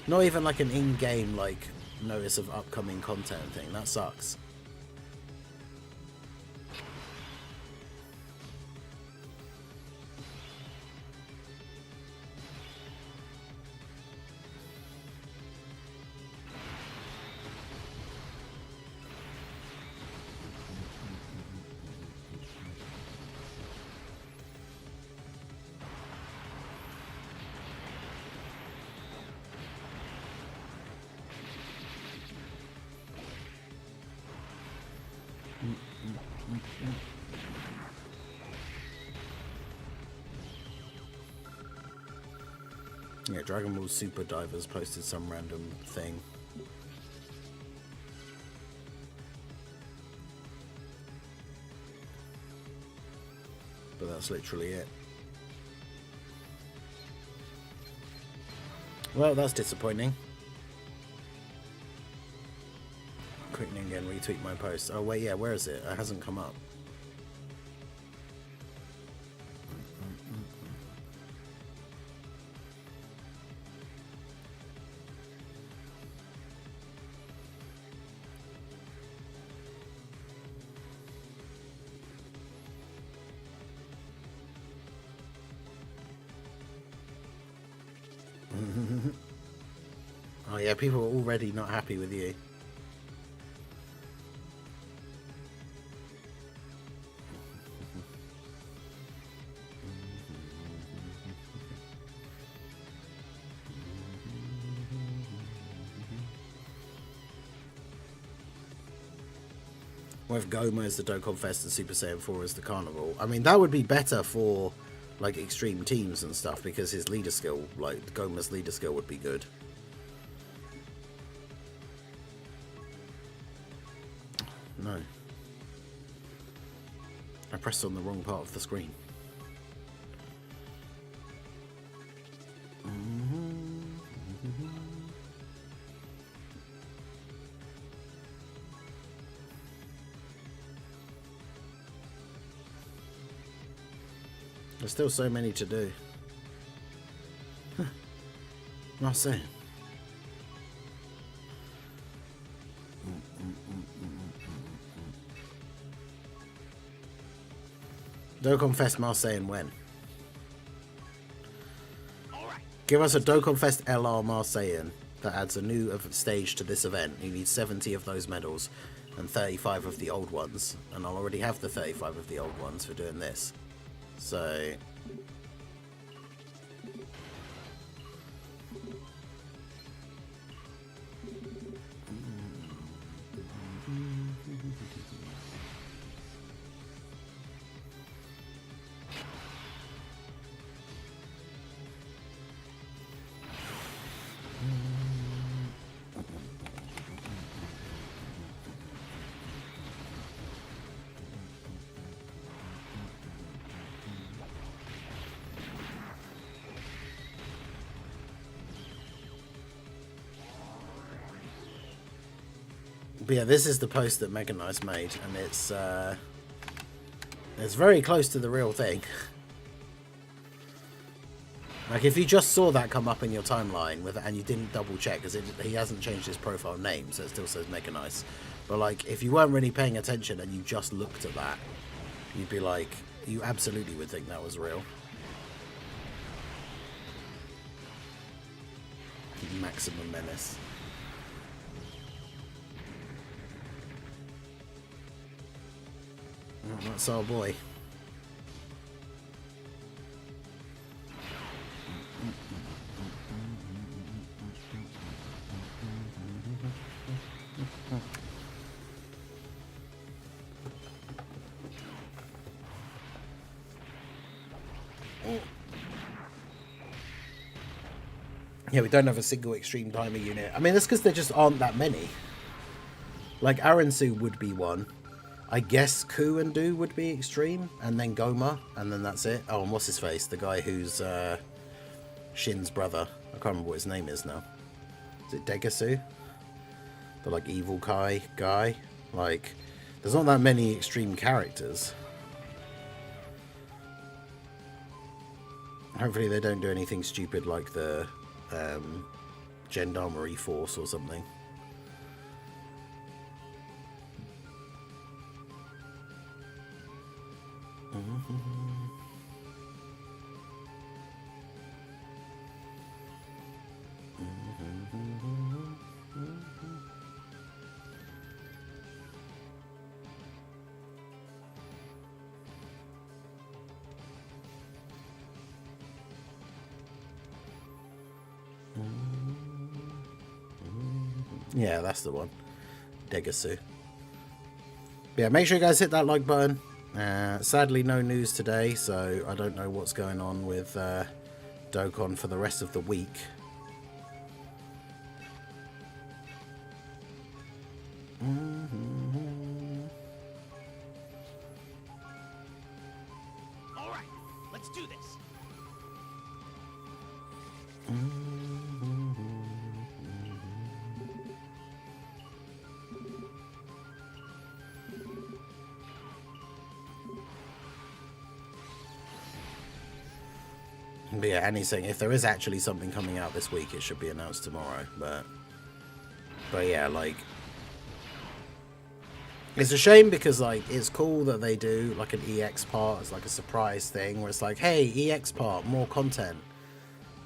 Not even like an in-game like notice of upcoming content thing. That sucks. Yeah, Dragon Ball Super Divers posted some random thing. But that's literally it. Well, that's disappointing. Quickening again, retweet my post. Oh wait, yeah, where is it? It hasn't come up. Oh yeah, people are already not happy with you. With Goma as the Dokkan Fest and Super Saiyan 4 as the Carnival. I mean, that would be better for like extreme teams and stuff because his leader skill, like Goma's leader skill, would be good. No. I pressed on the wrong part of the screen. There's still so many to do. Not saying. Dokkan Fest Marseille when? Give us a Dokkan Fest LR Marseillan that adds a new stage to this event. You need 70 of those medals and 35 of the old ones. And I'll already have the 35 of the old ones for doing this. So... But yeah, this is the post that Mega Nice made, and it's very close to the real thing. Like, if you just saw that come up in your timeline and you didn't double check, because he hasn't changed his profile name, so it still says Mega Nice. But like, if you weren't really paying attention and you just looked at that, you'd be like, you absolutely would think that was real. Maximum Menace. Oh, that's our boy. Yeah, we don't have a single extreme timer unit. I mean, that's because there just aren't that many. Like, Aransu would be one. I guess Ku and Du would be extreme, and then Goma, and then that's it. Oh, and what's his face? The guy who's Shin's brother. I can't remember what his name is now. Is it Degasu? The, like, evil Kai guy? Like, there's not that many extreme characters. Hopefully they don't do anything stupid like the Gendarmerie Force or something. Yeah, that's the one. Degasu. Yeah, make sure you guys hit that like button. Sadly, no news today, so I don't know what's going on with Dokkan for the rest of the week. All right, let's do this. But yeah, and he's saying if there is actually something coming out this week, it should be announced tomorrow. But yeah, like, it's a shame because, like, it's cool that they do like an EX part as like a surprise thing where it's like, hey, EX part, more content.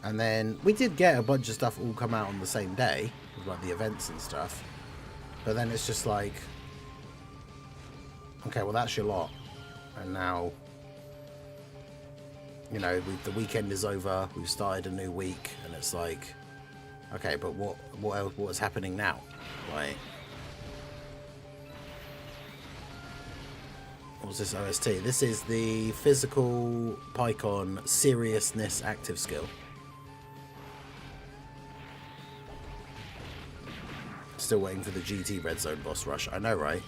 And then we did get a bunch of stuff all come out on the same day, like the events and stuff. But then it's just like, okay, well, that's your lot. And now, you know, the weekend is over, we've started a new week, and it's like, okay, but what's happening now? Like, what's this OST? This is the physical PyCon seriousness active skill. Still waiting for the GT Red Zone boss rush. I know, right?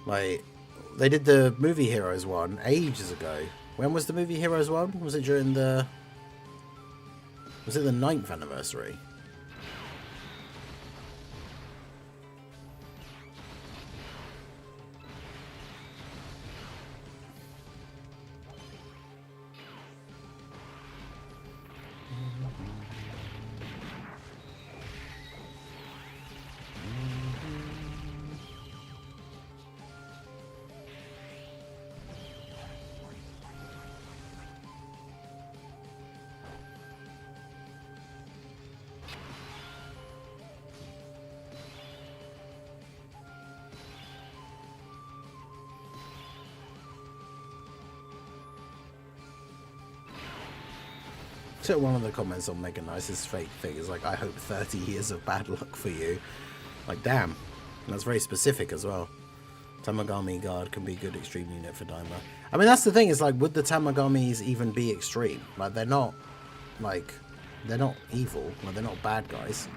Like, they did the Movie Heroes one ages ago. When was the Movie Heroes one? Was it during the... Was it the 9th anniversary? So one of the comments on Mega Nice's fake thing is like, I hope 30 years of bad luck for you. Like, damn. That's very specific as well. Tamagami Guard can be a good extreme unit for Daima. I mean, that's the thing, is like, would the Tamagamis even be extreme? Like, they're not, like, they're not evil. Like, they're not bad guys.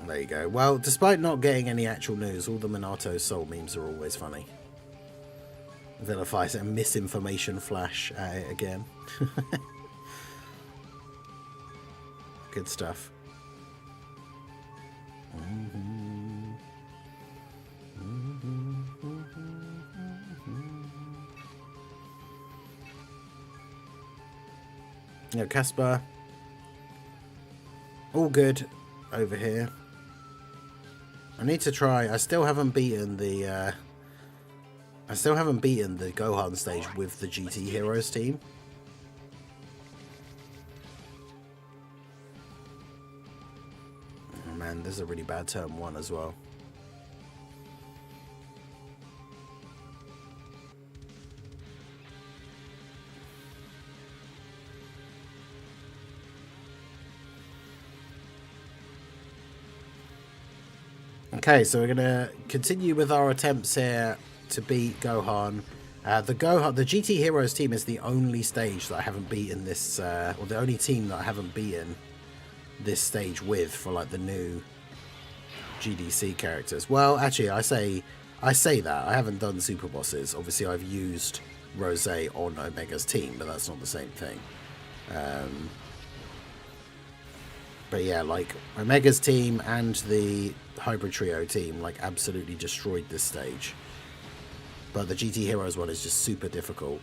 There you go. Well, despite not getting any actual news, all the Minato Soul memes are always funny. Vilifies and misinformation flash at it again. Good stuff. Yeah, Casper. All good over here. I need to try. I still haven't beaten the Gohan stage with the GT Heroes team. Oh man, there's a really bad turn 1 as well. Okay, so we're going to continue with our attempts here to beat Gohan. The GT Heroes team is the only stage that I haven't beaten this, or the only team that I haven't beaten this stage with for like the new GDC characters. Well, actually, I say that I haven't done super bosses. Obviously, I've used Rose on Omega's team, but that's not the same thing. But yeah, like Omega's team and the Hybrid Trio team like absolutely destroyed this stage. But the GT Heroes one is just super difficult.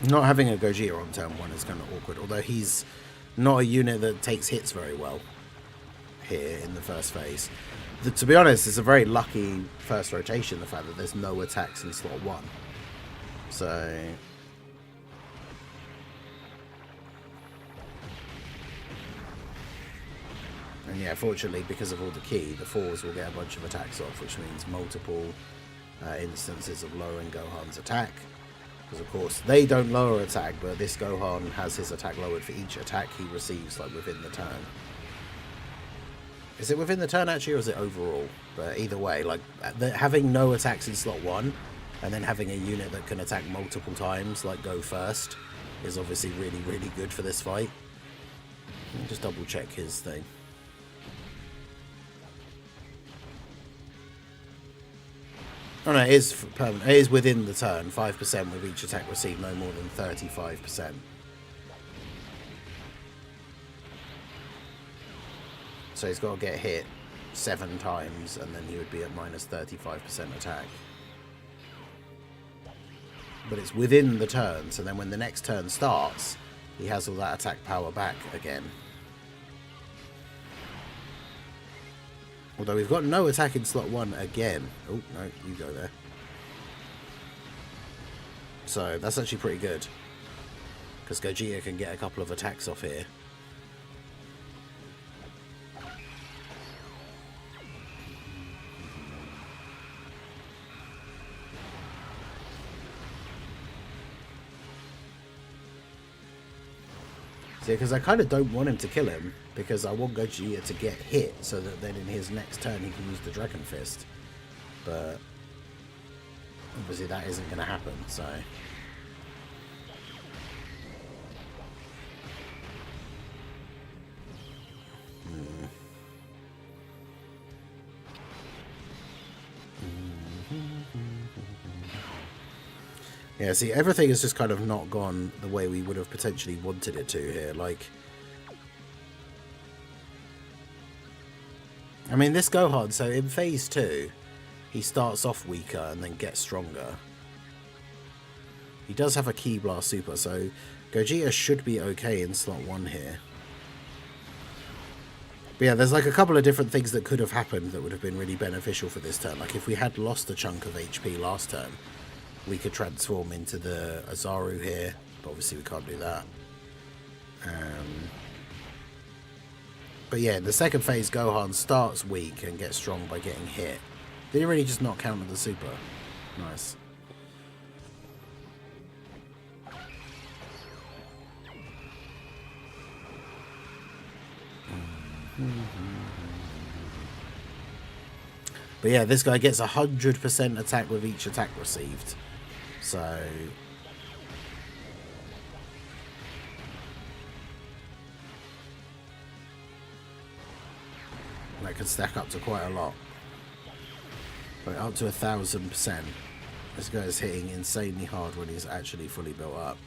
Not having a Gogeta on turn 1 is kind of awkward, although he's not a unit that takes hits very well here in the first phase. To be honest, it's a very lucky first rotation, the fact that there's no attacks in slot 1. So... And yeah, fortunately, because of all the ki, the 4s will get a bunch of attacks off, which means multiple instances of lowering Gohan's attack. Because of course, they don't lower attack, but this Gohan has his attack lowered for each attack he receives, like within the turn. Is it within the turn actually, or is it overall? But either way, like having no attacks in slot 1, and then having a unit that can attack multiple times, like go first, is obviously really, really good for this fight. Let me just double check his thing. Oh no, it is permanent. It is within the turn, 5% with each attack received, no more than 35%. So he's got to get hit 7 times, and then he would be at minus 35% attack. But it's within the turn, so then when the next turn starts, he has all that attack power back again. Although we've got no attack in slot 1 again. Oh, no, you go there. So that's actually pretty good. Because Gogeta can get a couple of attacks off here. See, because I kind of don't want him to kill him, because I want Gogeta to get hit, so that then in his next turn he can use the Dragon Fist. But obviously that isn't going to happen, so... Yeah, see, everything has just kind of not gone the way we would have potentially wanted it to here. Like, I mean, this Gohan, so in phase 2, he starts off weaker and then gets stronger. He does have a Ki Blast Super, so Gogeta should be okay in slot 1 here. But yeah, there's like a couple of different things that could have happened that would have been really beneficial for this turn. Like, if we had lost a chunk of HP last turn, we could transform into the Azaru here, but obviously we can't do that. But yeah, in the second phase, Gohan starts weak and gets strong by getting hit. Did he really just not counter the super? Nice. But yeah, this guy gets 100% attack with each attack received. So... that could stack up to quite a lot. Like up to 1,000%. This guy is hitting insanely hard when he's actually fully built up.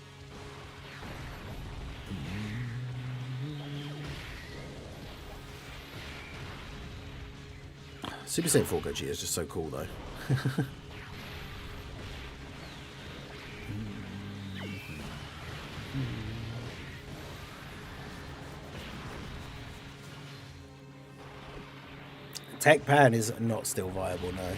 Super Saiyan 4 Gogeta is just so cool though. Tech Pan is not still viable, no.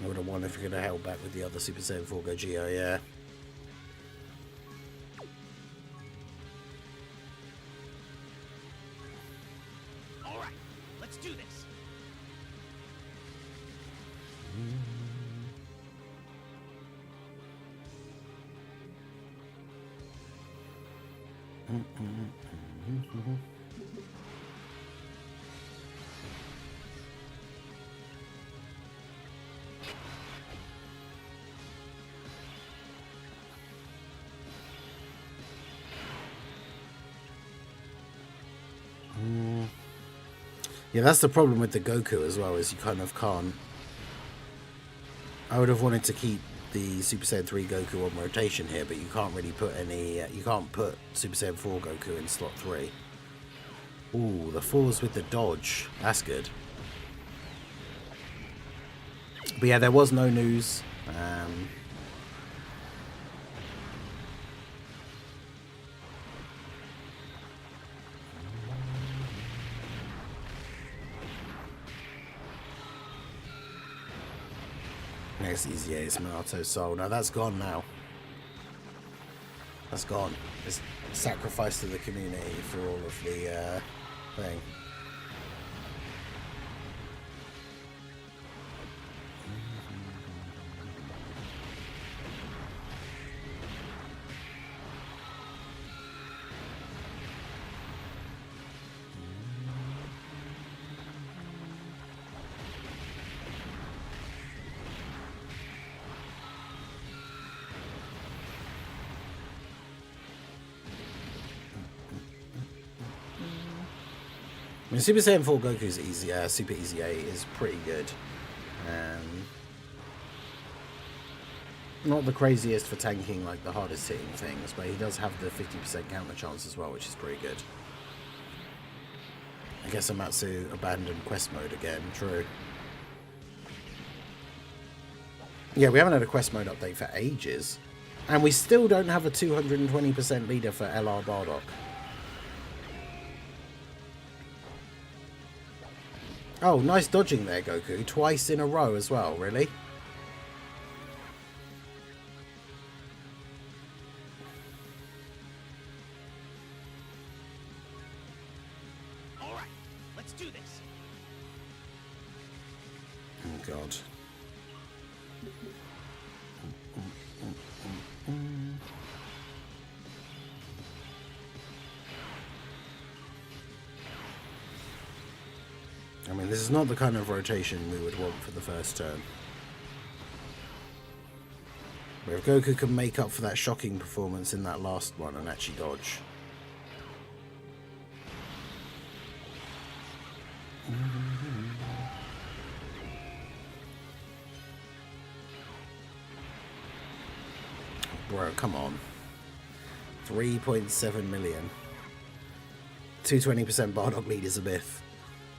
would have won if he could have held back with the other Super Saiyan 4 Gogeta, yeah. Alright, let's do this. Yeah, that's the problem with the Goku as well, is you kind of can't... I would have wanted to keep the Super Saiyan 3 Goku on rotation here, but you can't really put any... you can't put Super Saiyan 4 Goku in slot 3. Ooh, the 4's with the dodge. That's good. But yeah, there was no news. Next Easy Ace, Minato Soul. No, that's gone now. That's gone. It's sacrificed to the community for all of the thing. I mean, Super Saiyan 4 Goku's easy, Super Easy 8 is pretty good. Not the craziest for tanking like the hardest hitting things, but he does have the 50% counter chance as well, which is pretty good. I guess Amatsu abandoned quest mode again, true. Yeah, we haven't had a quest mode update for ages. And we still don't have a 220% leader for LR Bardock. Oh, nice dodging there, Goku. Twice in a row as well, really? Alright, let's do this. Oh, God. I mean, this is not the kind of rotation we would want for the first turn. But if Goku can make up for that shocking performance in that last one and actually dodge. Bro, come on. 3.7 million. 220% Bardock lead is a myth.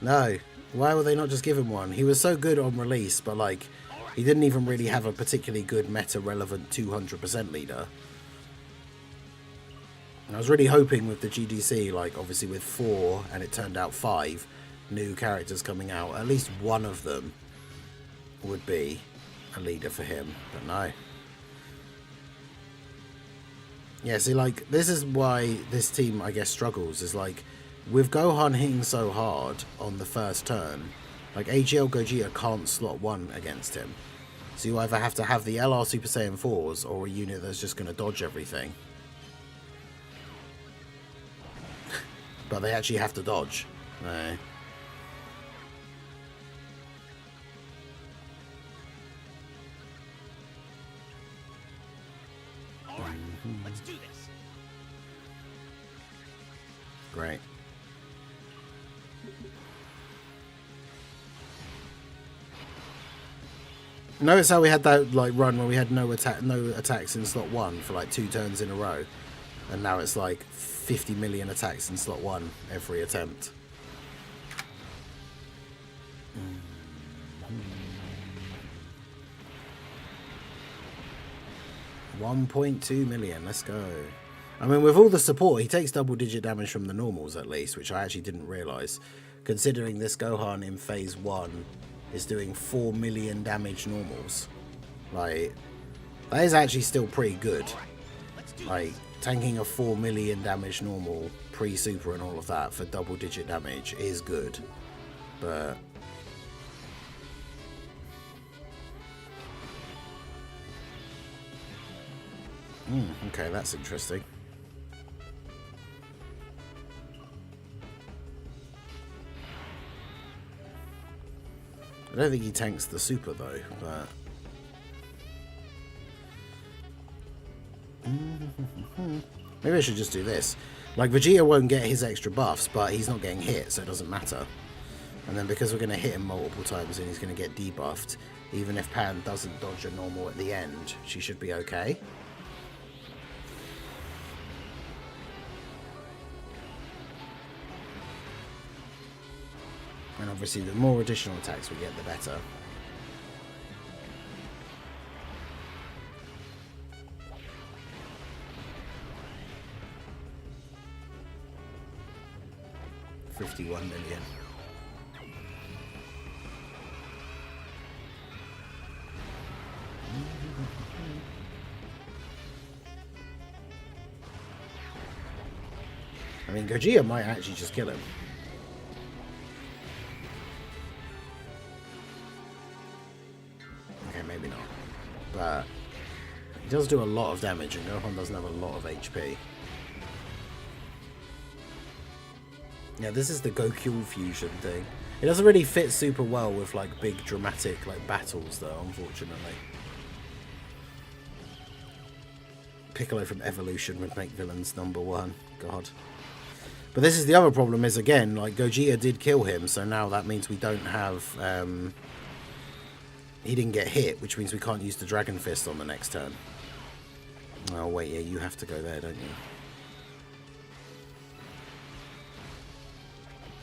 No. Why would they not just give him one? He was so good on release, but like, he didn't even really have a particularly good meta-relevant 200% leader. And I was really hoping with the GDC, like obviously with 4, and it turned out 5 new characters coming out, at least one of them would be a leader for him, but no. Yeah, see, like, this is why this team, I guess, struggles, is like, with Gohan hitting so hard on the first turn, like AGL Gogeta can't slot 1 against him. So you either have to have the LR Super Saiyan 4s or a unit that's just going to dodge everything. But they actually have to dodge. No. Alright, let's do this. Great. Notice how we had that like run where we had no attacks in slot 1 for like 2 turns in a row, and now it's like 50 million attacks in slot 1 every attempt. 1.2 million. Let's go. I mean, with all the support, he takes double-digit damage from the normals at least, which I actually didn't realise. Considering this Gohan in Phase 1 is doing 4 million damage normals. Like, that is actually still pretty good. Like, tanking a 4 million damage normal, pre-super and all of that for double-digit damage is good. But... okay, that's interesting. I don't think he tanks the super though, but... maybe I should just do this. Like, Vegeta won't get his extra buffs, but he's not getting hit, so it doesn't matter. And then because we're going to hit him multiple times and he's going to get debuffed, even if Pan doesn't dodge a normal at the end, she should be okay. And obviously the more additional attacks we get, the better. $51 million. I mean, Gogeta might actually just kill him. Okay, maybe not. But he does do a lot of damage, and Gohan doesn't have a lot of HP. Yeah, this is the Goku fusion thing. It doesn't really fit super well with like big dramatic like battles though, unfortunately. Piccolo from Evolution would make villains #1. God. But this is the other problem is, again, like Gogeta did kill him, so now that means we don't have... he didn't get hit, which means we can't use the Dragon Fist on the next turn. Oh wait, yeah, you have to go there, don't you?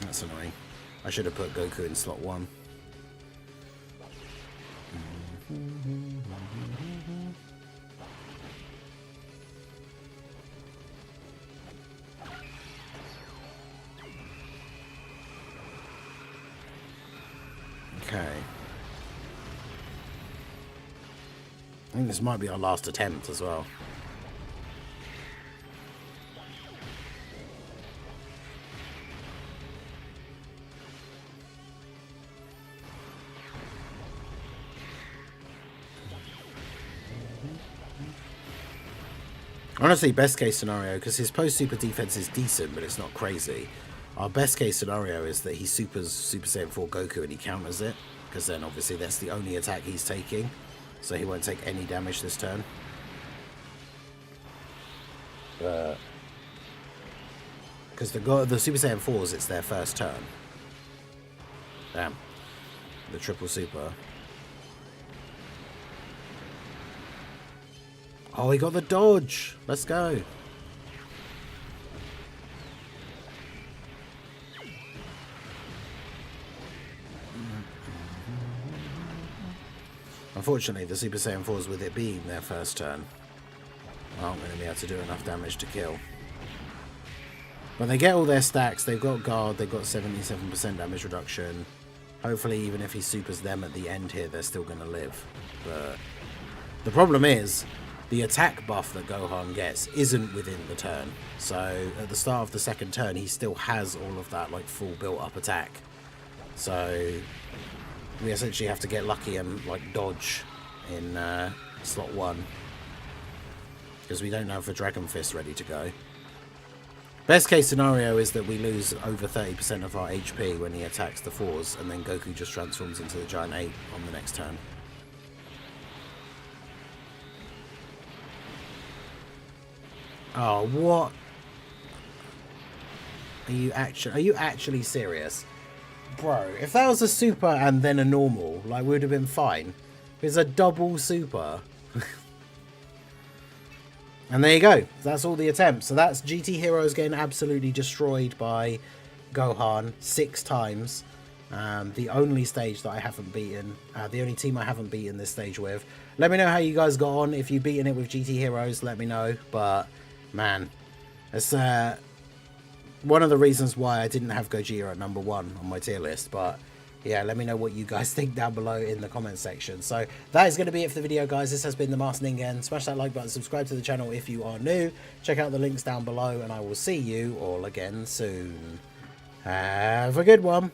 That's annoying. I should have put Goku in slot 1. Okay. I think this might be our last attempt as well. Honestly, best case scenario, because his post-super defense is decent, but it's not crazy. Our best case scenario is that he supers Super Saiyan 4 Goku and he counters it, because then obviously that's the only attack he's taking, so he won't take any damage this turn. Because the Super Saiyan 4s, it's their first turn. Damn. The triple super. Oh, he got the dodge. Let's go. Unfortunately, the Super Saiyan 4s, with it being their first turn, aren't going to be able to do enough damage to kill. But they get all their stacks. They've got guard. They've got 77% damage reduction. Hopefully, even if he supers them at the end here, they're still going to live. But the problem is, the attack buff that Gohan gets isn't within the turn. So at the start of the second turn, he still has all of that like full built-up attack. So we essentially have to get lucky and like dodge in slot 1, because we don't have the Dragon Fist ready to go. Best case scenario is that we lose over 30% of our HP when he attacks the 4s, and then Goku just transforms into the Giant 8 on the next turn. Oh, what? Are you actually serious? Bro, if that was a super and then a normal, like, we would have been fine. It's a double super. And there you go. That's all the attempts. So that's GT Heroes getting absolutely destroyed by Gohan 6 times. The only stage that I haven't beaten. The only team I haven't beaten this stage with. Let me know how you guys got on. If you've beaten it with GT Heroes, let me know. But, man, it's one of the reasons why I didn't have Gogeta at #1 on my tier list. But yeah, let me know what you guys think down below in the comment section. So that is going to be it for the video, guys. This has been the Master Ningen. Smash that like button, subscribe to the channel if you are new. Check out the links down below, and I will see you all again soon. Have a good one.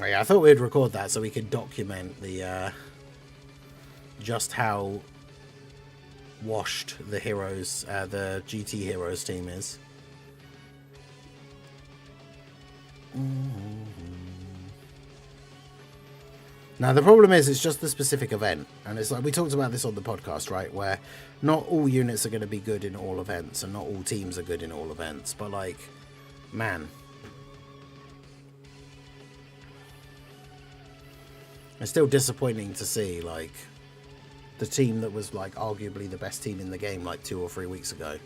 Oh, yeah, I thought we'd record that so we could document the just how washed the heroes, the GT Heroes team is. Now the problem is it's just the specific event, and it's like we talked about this on the podcast, right, where not all units are going to be good in all events and not all teams are good in all events, but like, man, it's still disappointing to see like the team that was like arguably the best team in the game like 2 or 3 weeks ago.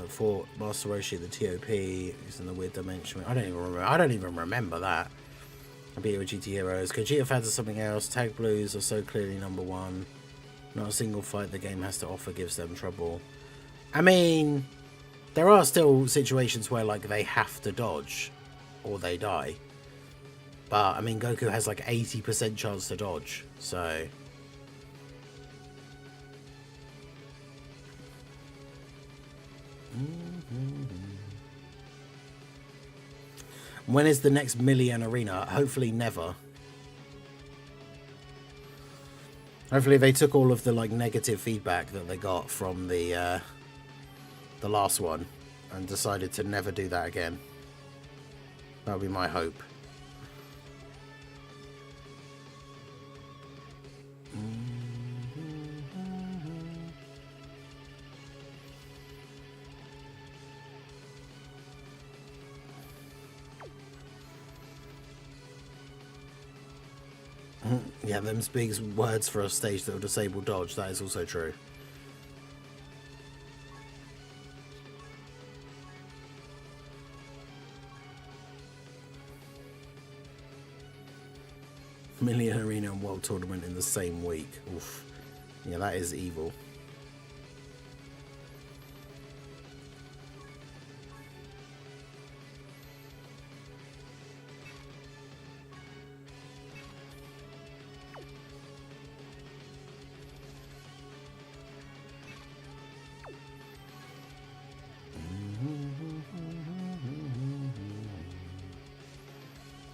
For Master Roshi, the TOP is in the weird dimension. I don't even remember that. I beat it with GT Heroes. Gogeta fans are something else. Tag Blues are so clearly #1. Not a single fight the game has to offer gives them trouble. I mean, there are still situations where like they have to dodge or they die. But I mean, Goku has like 80% chance to dodge, so. When is the next Million Arena? Hopefully never. Hopefully they took all of the like negative feedback that they got from the last one and decided to never do that again. That would be my hope. Yeah, them's big words for a stage that will disable dodge. That is also true. Million Arena and World Tournament in the same week. Oof. Yeah, that is evil.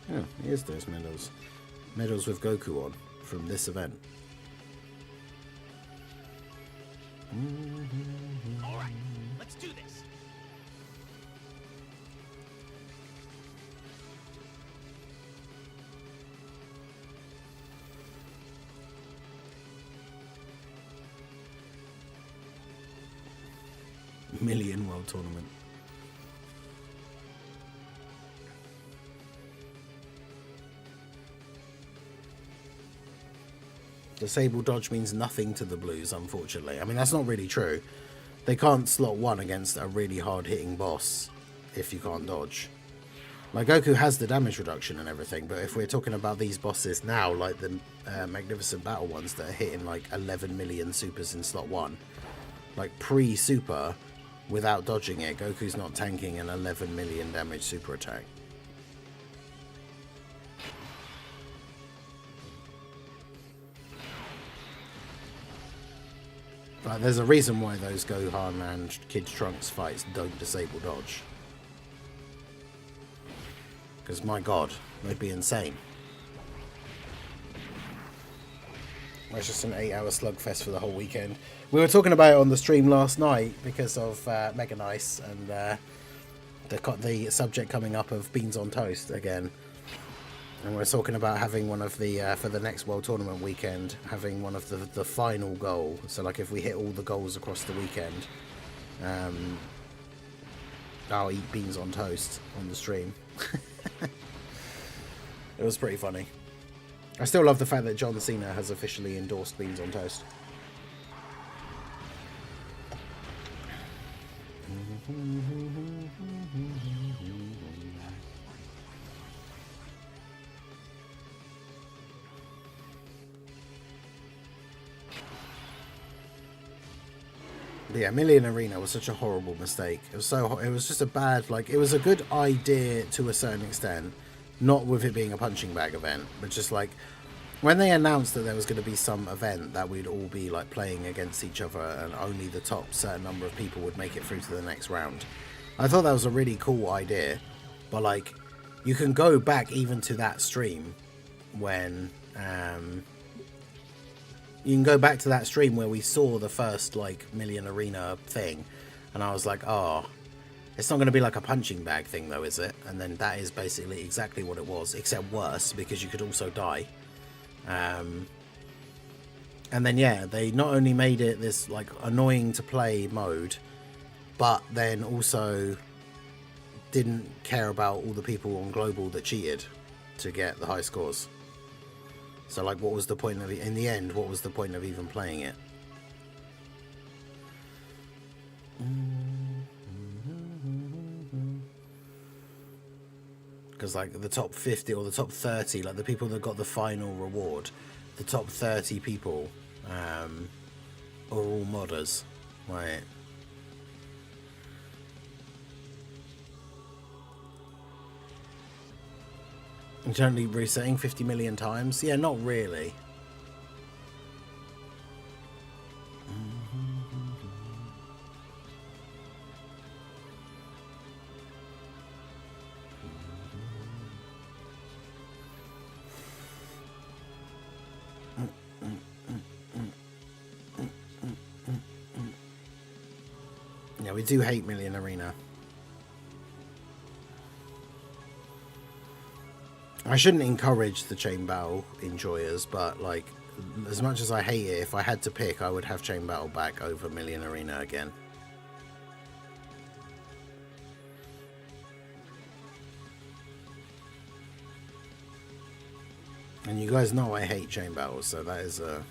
Yeah, here's those medals. Medals with Goku on from this event. All right, let's do this. Million World Tournament. Disable dodge means nothing to the Blues, unfortunately. I mean, that's not really true. They can't slot 1 against a really hard-hitting boss if you can't dodge. Like, Goku has the damage reduction and everything, but if we're talking about these bosses now, like the Magnificent Battle ones that are hitting like 11 million supers in slot 1, like pre-super, without dodging it, Goku's not tanking an 11 million damage super attack. Like, there's a reason why those Gohan and Kid Trunks fights don't disable dodge. Because, my god, they'd be insane. It's just an 8-hour slugfest for the whole weekend. We were talking about it on the stream last night because of Mega Nice and the subject coming up of beans on toast again. And we're talking about having one of the, for the next World Tournament weekend, having one of the final goal. So like if we hit all the goals across the weekend, I'll eat beans on toast on the stream. It was pretty funny. I still love the fact that John Cena has officially endorsed beans on toast. But yeah, Million Arena was such a horrible mistake. It was just a bad, like, it was a good idea to a certain extent, not with it being a punching bag event, but just like when they announced that there was going to be some event that we'd all be like playing against each other and only the top certain number of people would make it through to the next round. I thought that was a really cool idea, but like you can go back even to that stream when you can go back to that stream where we saw the first like Million Arena thing, and I was like, oh, it's not going to be like a punching bag thing though, is it? And then that is basically exactly what it was, except worse because you could also die. And then yeah, they not only made it this like annoying to play mode, but then also didn't care about all the people on global that cheated to get the high scores. So like what was the point of it in the end? What was the point of even playing it? Because like the top 50 or the top 30, like the people that got the final reward, the top 30 people are all modders, right? Internally resetting 50 million times? Yeah, not really. Yeah, we do hate Million Arena. I shouldn't encourage the chain battle enjoyers, but like, as much as I hate it, if I had to pick, I would have chain battle back over Million Arena again. And you guys know I hate chain battles, so that is a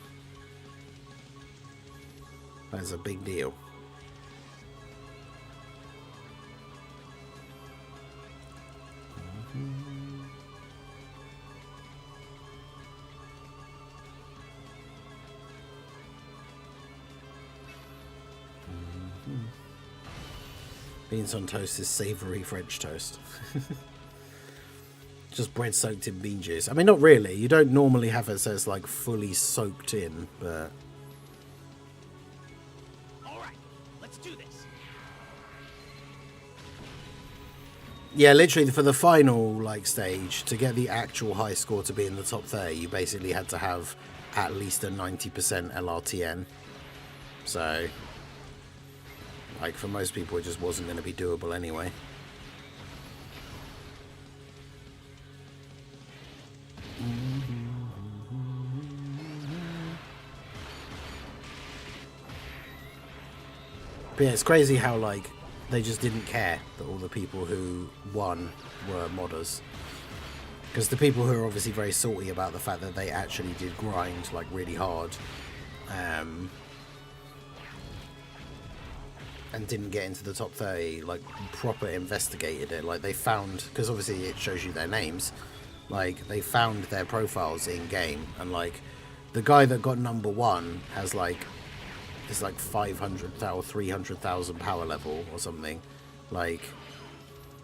big deal. Beans on toast is savoury French toast. Just bread soaked in bean juice. I mean, not really. You don't normally have it so it's like fully soaked in, but... Alright, let's do this. Yeah, literally for the final like stage, to get the actual high score to be in the top 30, you basically had to have at least a 90% LRTN. So... like, for most people, it just wasn't going to be doable anyway. But yeah, it's crazy how, like, they just didn't care that all the people who won were modders. Because the people who are obviously very salty about the fact that they actually did grind, like, really hard, and didn't get into the top 30, like, proper investigated it. Like, they found, because obviously it shows you their names, like, they found their profiles in game, and like, the guy that got number 1 has like, is like 500,000 or 300,000 power level or something. Like,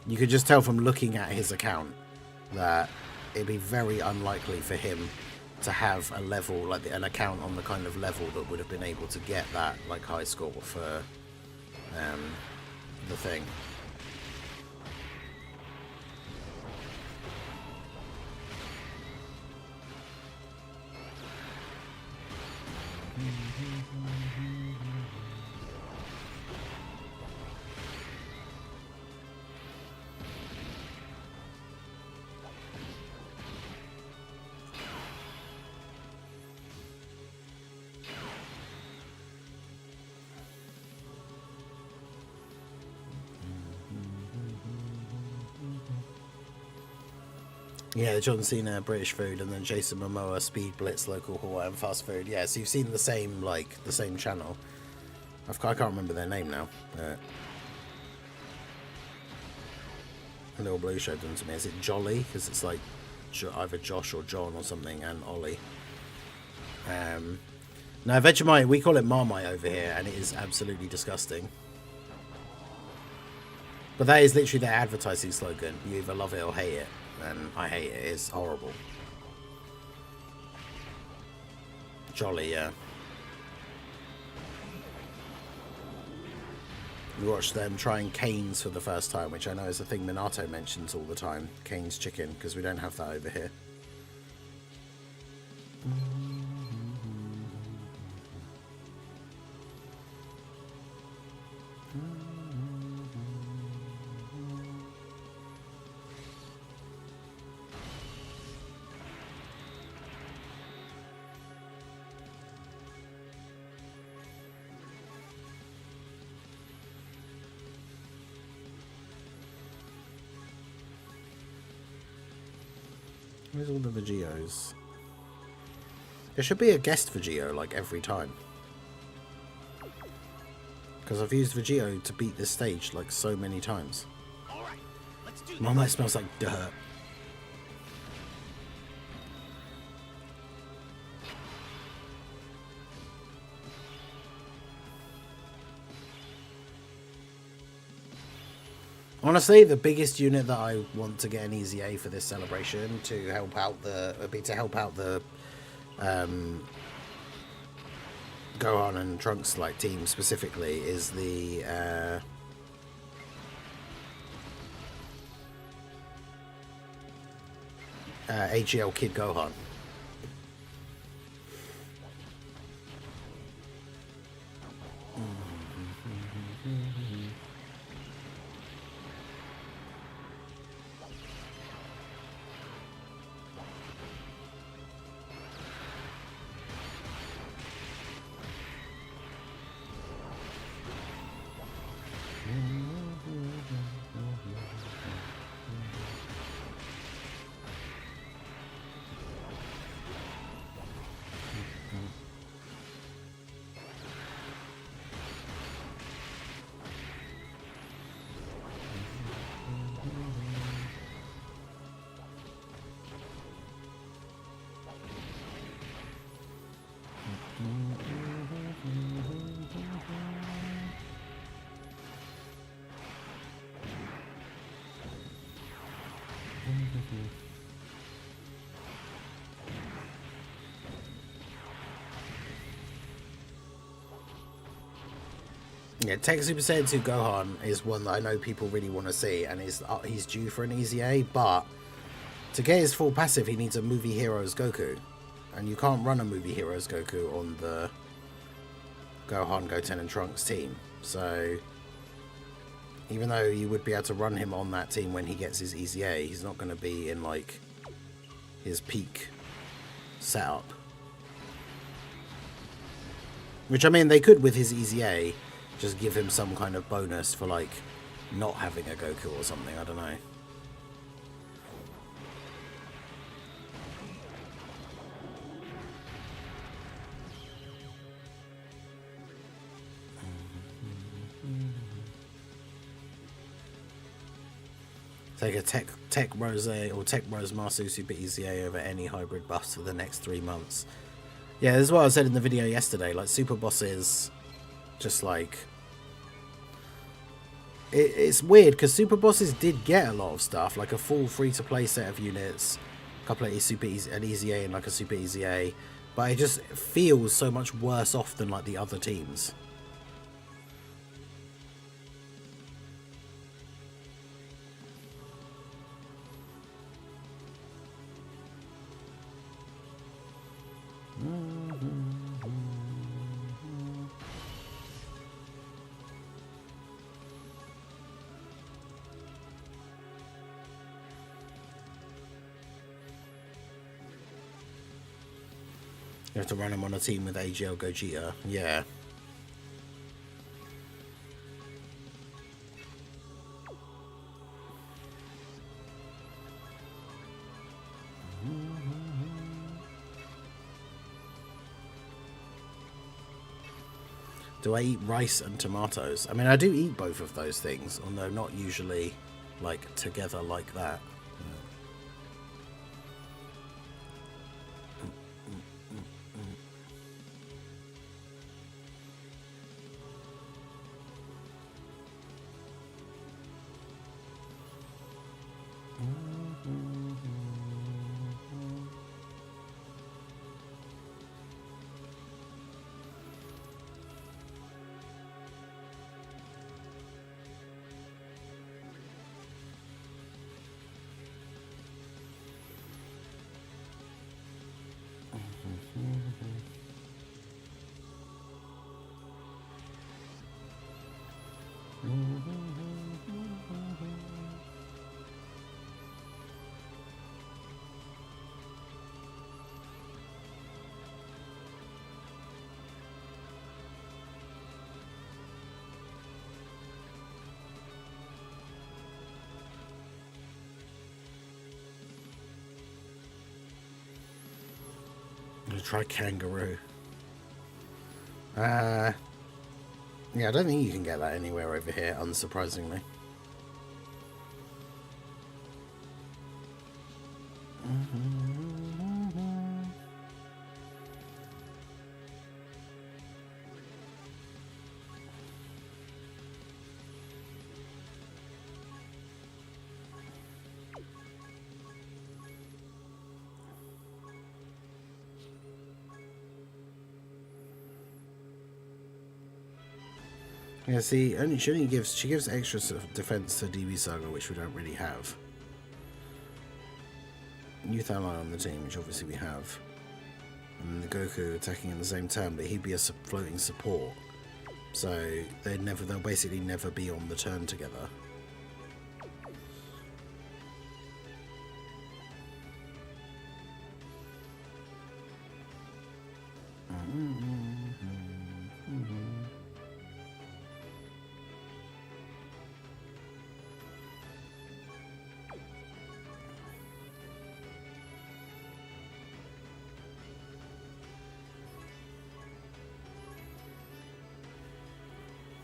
you could just tell from looking at his account that it'd be very unlikely for him to have a level, like an account on the kind of level that would have been able to get that like high score for the thing. Yeah, John Cena British food, and then Jason Momoa Speed Blitz local Hawaiian fast food. Yeah, so you've seen the same the same channel. I can't remember their name now. Little Blue showed them to me. Is it Jolly? Because it's like either Josh or John or something, and Ollie. No, Vegemite, we call it Marmite over here, and it is absolutely disgusting. But that is literally their advertising slogan. You either love it or hate it. And I hate it. It's horrible. Jolly, yeah. We watched them trying Cane's for the first time, which I know is a thing Minato mentions all the time. Cane's chicken, because we don't have that over here. Where's all the Veggios? There should be a guest Veggio, like, every time. Because I've used Veggio to beat this stage, like, so many times. Alright, let's do this. Marmite smells like dirt. Honestly, the biggest unit that I want to get an easy A for this celebration to help out the Gohan and Trunks like team specifically is the AGL Kid Gohan. Yeah, Tech Super Saiyan 2 Gohan is one that I know people really want to see, and he's due for an easy A, but to get his full passive he needs a Movie Heroes Goku, and you can't run a Movie Heroes Goku on the Gohan, Goten and Trunks team. So even though you would be able to run him on that team when he gets his easy A, he's not going to be in like his peak setup. Which, I mean, they could with his easy A just give him some kind of bonus for like not having a Goku or something, I don't know. Take a Tech Rose or Tech Rose Masu Super Easy A over any hybrid buffs for the next 3 months. Yeah, this is what I said in the video yesterday. Like, super bosses, just like it's weird because super bosses did get a lot of stuff, like a full free-to-play set of units, a couple of an easy A and like a super easy A, but it just feels so much worse off than like the other teams. You have to run him on a team with AGL Gogeta. Yeah. Do I eat rice and tomatoes? I mean, I do eat both of those things, although not usually, like, together like that. I'm gonna try kangaroo. Yeah, I don't think you can get that anywhere over here, unsurprisingly. Yeah, see, she gives extra sort of defense to DB Saga, which we don't really have. Youth ally on the team, which obviously we have, and the Goku attacking in the same turn, but he'd be a floating support, so they'll basically never be on the turn together.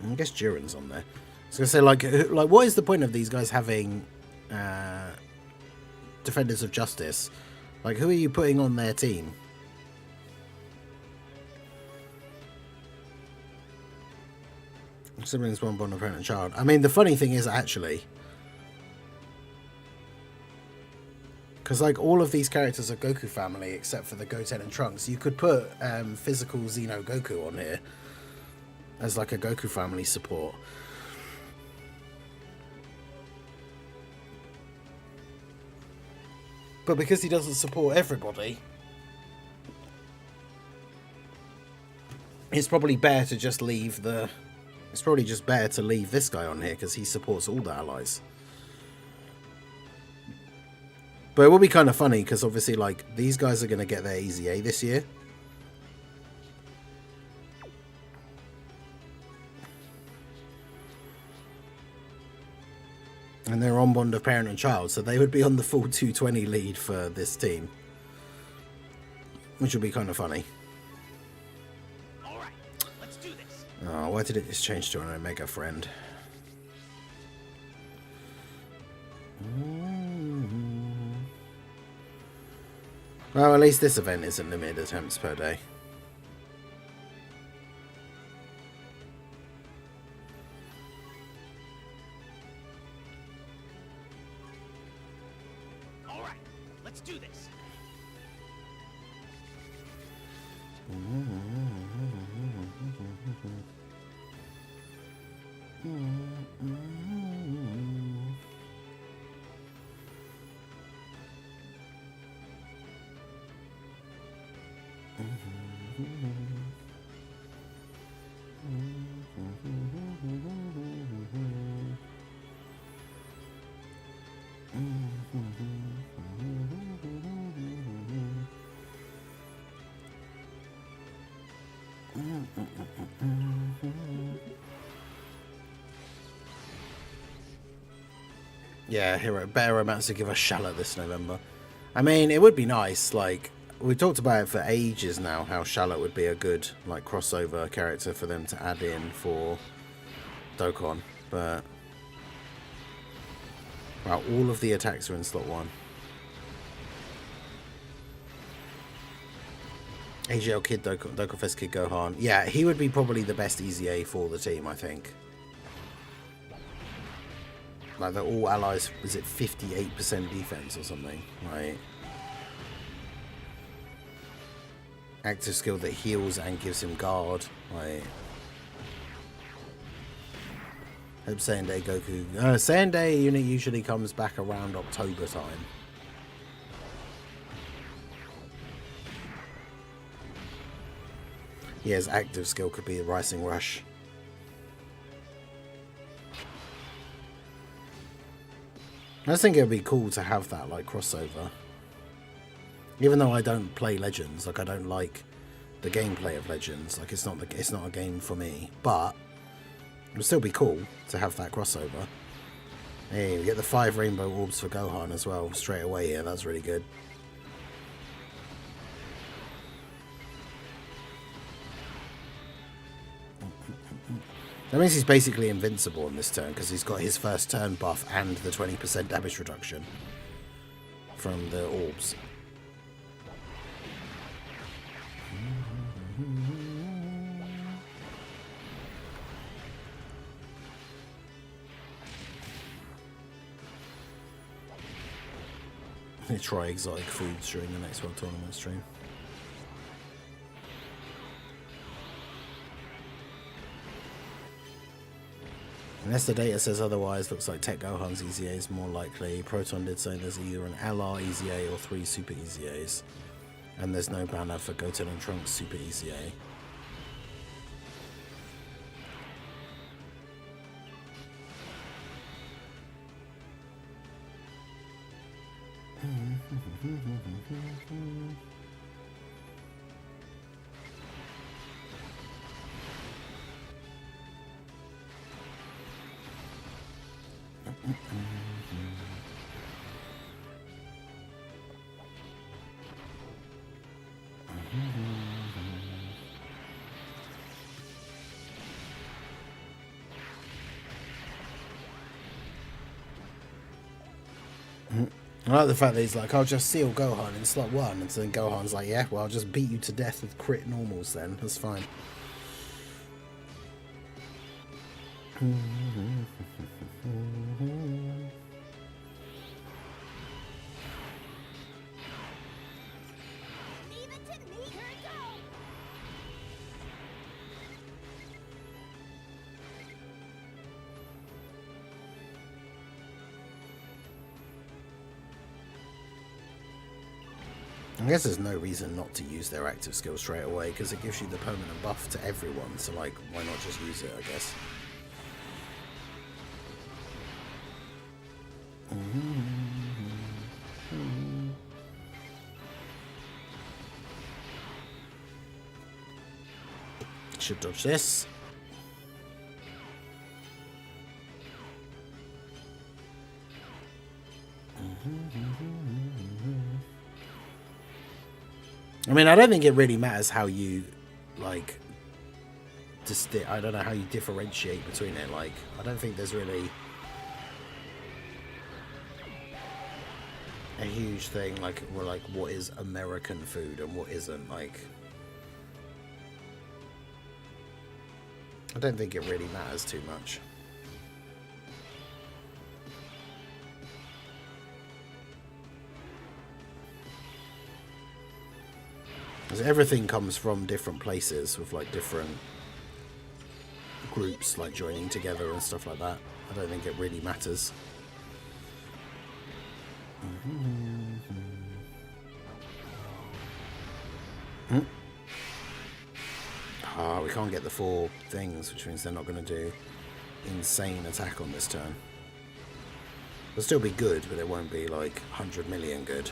I guess Jiren's on there. I was gonna say, like, what is the point of these guys having defenders of justice? Like, who are you putting on their team? Siblings, one bond of parent and child. I mean, the funny thing is, actually, because like all of these characters are Goku family except for the Goten and Trunks, you could put physical Xeno Goku on here as like a Goku family support. But because he doesn't support everybody, it's probably better to just leave it's probably just better to leave this guy on here because he supports all the allies. But it will be kind of funny because obviously, like, these guys are going to get their Easy A this year. And they're on bond of parent and child, so they would be on the full 220 lead for this team, which will be kind of funny. All right, let's do this. Oh, why did it just change to an Omega friend? Well, at least this event isn't limited attempts per day. Let's do this. Yeah, Hero, better romance to give us Shallot this November. I mean, it would be nice, like, we talked about it for ages now, how Charlotte would be a good like crossover character for them to add in for Dokkan, but wow, all of the attacks are in slot 1. AGL Kid Dokkan Fest Kid Gohan. Yeah, he would be probably the best Easy A for the team, I think. Like they're all allies, is it 58% defense or something? Right. Active skill that heals and gives him guard. Right. Hope Saiyan Day Goku. Saiyan Day unit usually comes back around October time. Yeah, his active skill could be a Rising Rush. I just think it would be cool to have that like crossover. Even though I don't play Legends, like I don't like the gameplay of Legends, like it's not a game for me. But it would still be cool to have that crossover. Hey, we get the 5 rainbow orbs for Gohan as well straight away here. That's really good. That means he's basically invincible in this turn because he's got his first turn buff and the 20% damage reduction from the orbs. They try exotic foods during the next World Tournament stream. Unless the data says otherwise, looks like Tech Gohan's EZA is more likely. Proton did say there's either an LR EZA or 3 Super EZAs. And there's no banner for Goten and Trunks Super EZA. I like the fact that he's like, I'll just seal Gohan in slot 1, and so then Gohan's like, yeah, well, I'll just beat you to death with crit normals then, that's fine. I guess there's no reason not to use their active skill straight away because it gives you the permanent buff to everyone, so like, why not just use it, I guess. Should dodge this. I mean, I don't think it really matters how you, like, I don't know how you differentiate between it. Like, I don't think there's really a huge thing, like, what is American food and what isn't, like. I don't think it really matters too much. Because everything comes from different places with like different groups like joining together and stuff like that. I don't think it really matters. We can't get the 4 things, which means they're not going to do insane attack on this turn. It'll still be good, but it won't be like 100 million good.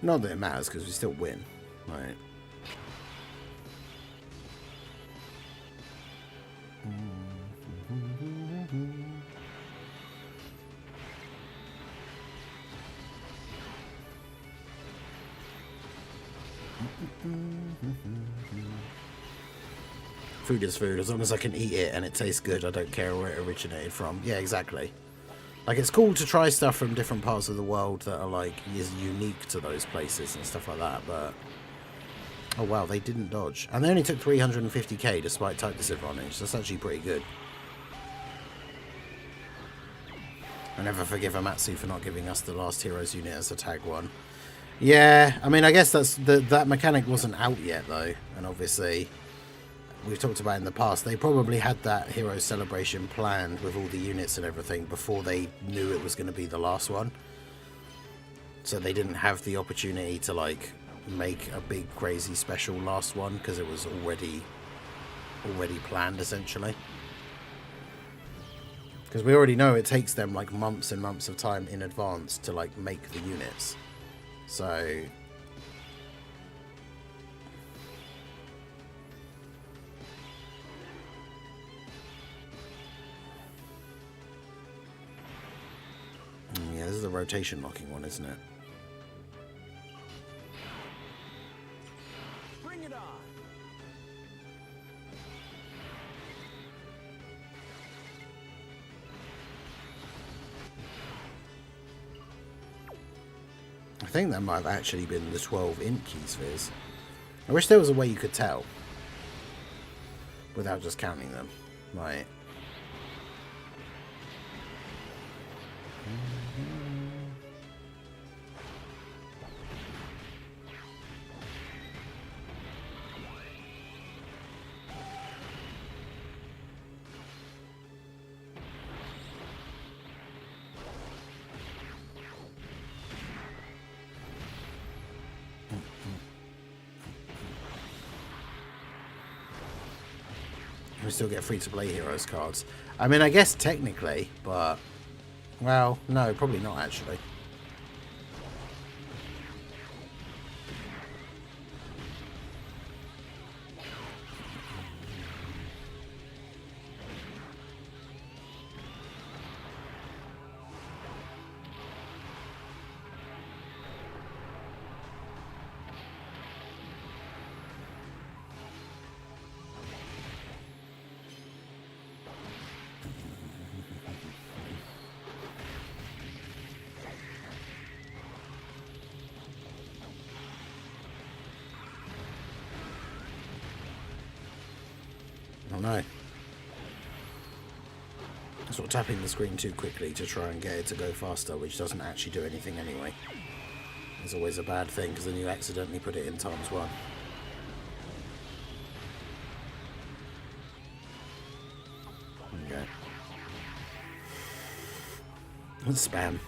Not that it matters, because we still win. Right. Food is food. As long as I can eat it and it tastes good, I don't care where it originated from. Yeah, exactly. Like, it's cool to try stuff from different parts of the world that are, like, is unique to those places and stuff like that, but... Oh, wow, they didn't dodge. And they only took 350k despite type disadvantage. That's actually pretty good. I never forgive Amatsu for not giving us the last Heroes unit as a tag one. Yeah, I mean, I guess that mechanic wasn't out yet, though. And obviously, we've talked about in the past, they probably had that Heroes celebration planned with all the units and everything before they knew it was going to be the last one. So they didn't have the opportunity to, like, make a big, crazy, special last one because it was already planned, essentially. Because we already know it takes them, like, months and months of time in advance to, like, make the units. So... yeah, this is the rotation locking one, isn't it? Bring it on. I think that might have actually been the 12 Inky spheres. I wish there was a way you could tell without just counting them. Right. We still get free-to-play Heroes cards. I mean, I guess technically, but... well, no, probably not, actually. Oh no. Sort of tapping the screen too quickly to try and get it to go faster, which doesn't actually do anything anyway. It's always a bad thing, because then you accidentally put it in ×1. Okay. Let's spam.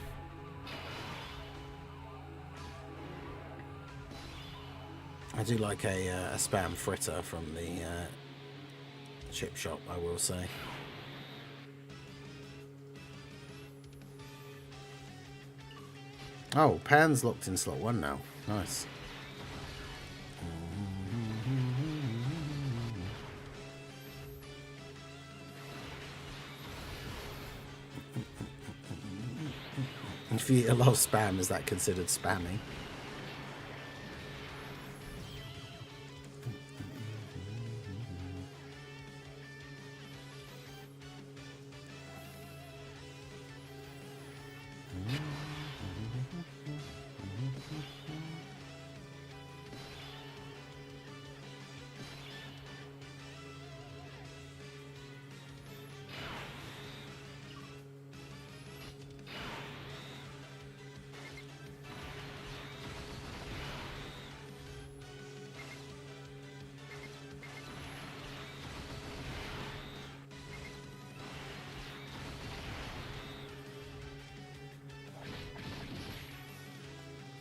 I do like a spam fritter from the chip shop, I will say. Oh, Pan's locked in slot 1 now. Nice. If you eat a lot of spam, is that considered spamming?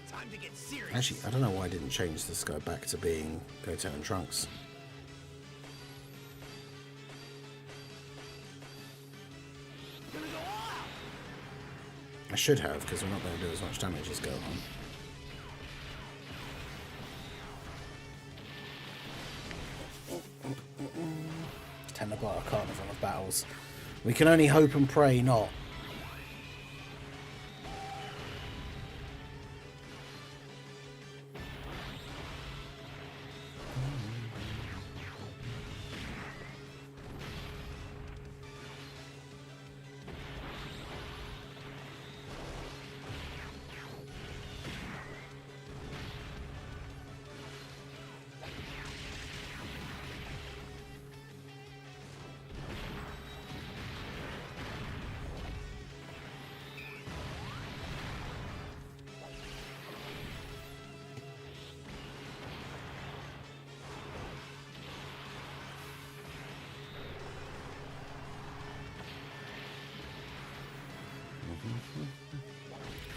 Time to get serious. Actually, I don't know why I didn't change this guy back to being Goten and Trunks. Gonna go all out. I should have, because we're not going to do as much damage as Gohan. battles. We can only hope and pray not.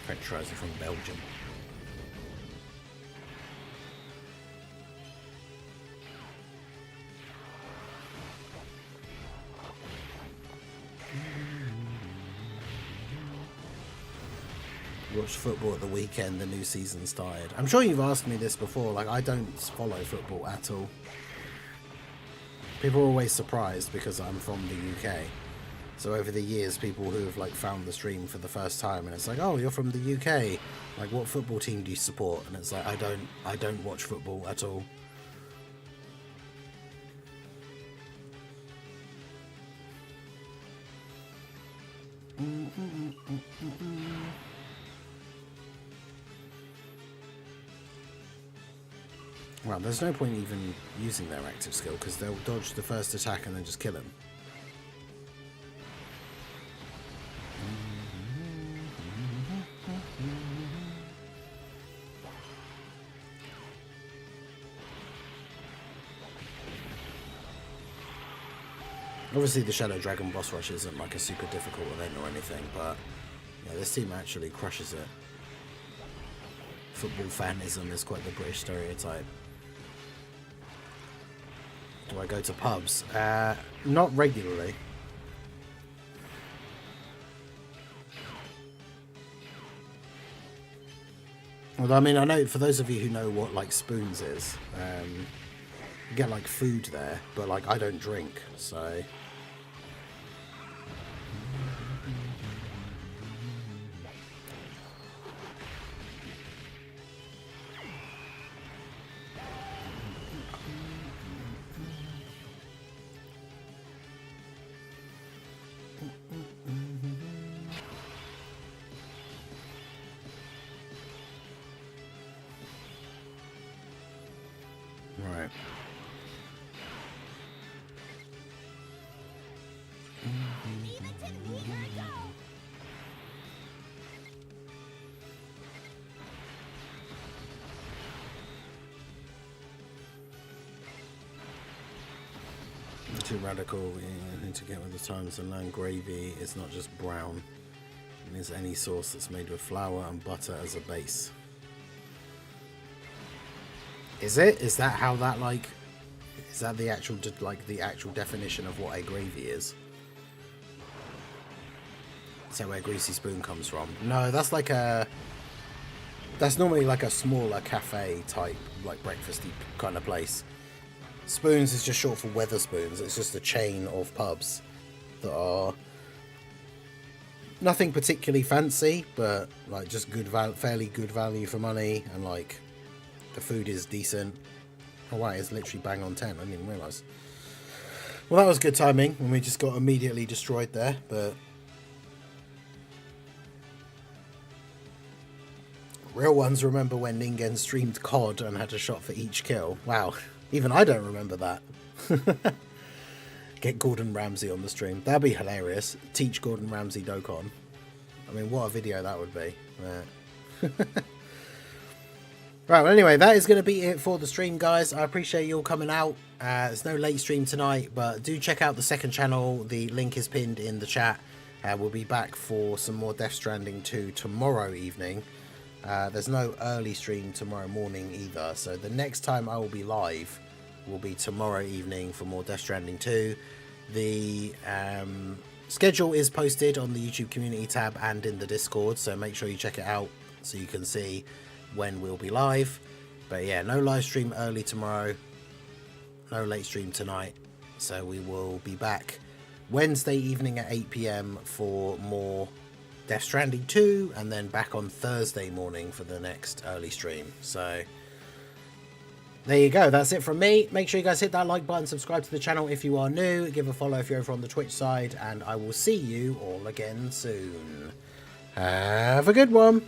French fries are from Belgium. Watched football at the weekend, the new season started. I'm sure you've asked me this before, like I don't follow football at all. People are always surprised because I'm from the UK. So over the years, people who have like found the stream for the first time, and it's like, oh, you're from the UK. Like, what football team do you support? And it's like, I don't watch football at all. Well, there's no point even using their active skill because they'll dodge the first attack and then just kill him. Obviously the Shadow Dragon boss rush isn't like a super difficult event or anything, but yeah, this team actually crushes it. Football fanism is quite the British stereotype. Do I go to pubs? Not regularly. Although, I mean, I know for those of you who know what like Spoons is, you get like food there, but like I don't drink, so. Right. Too radical. You need to get with the times and learn gravy is not just brown. It is any sauce that's made with flour and butter as a base. Is it? Is that how that like? Is that the actual like the actual definition of what a gravy is? Is that where Greasy Spoon comes from? No, that's like a. That's normally like a smaller cafe type, like breakfasty kind of place. Spoons is just short for Weatherspoons. It's just a chain of pubs that are nothing particularly fancy, but like just good, fairly good value for money, and like the food is decent. Oh wow, it's literally bang on 10. I didn't even realise. Well, that was good timing when we just got immediately destroyed there, but real ones remember when Ningen streamed COD and had a shot for each kill. Wow. Even I don't remember that. Get Gordon Ramsay on the stream. That'd be hilarious. Teach Gordon Ramsay Dokkan. I mean, what a video that would be. Right, well, anyway, that is going to be it for the stream, guys. I appreciate you all coming out. There's no late stream tonight, but do check out the second channel. The link is pinned in the chat. We'll be back for some more Death Stranding 2 tomorrow evening. There's no early stream tomorrow morning either, so the next time I will be live will be tomorrow evening for more Death Stranding 2. The schedule is posted on the YouTube community tab and in the Discord, so make sure you check it out so you can see when we'll be live. But yeah, no live stream early tomorrow, no late stream tonight, so we will be back Wednesday evening at 8 PM for more Death Stranding 2, and then back on Thursday morning for the next early stream. So there you go. That's it from me. Make sure you guys hit that like button, subscribe to the channel if you are new, give a follow if you're over on the Twitch side, and I will see you all again soon. Have a good one.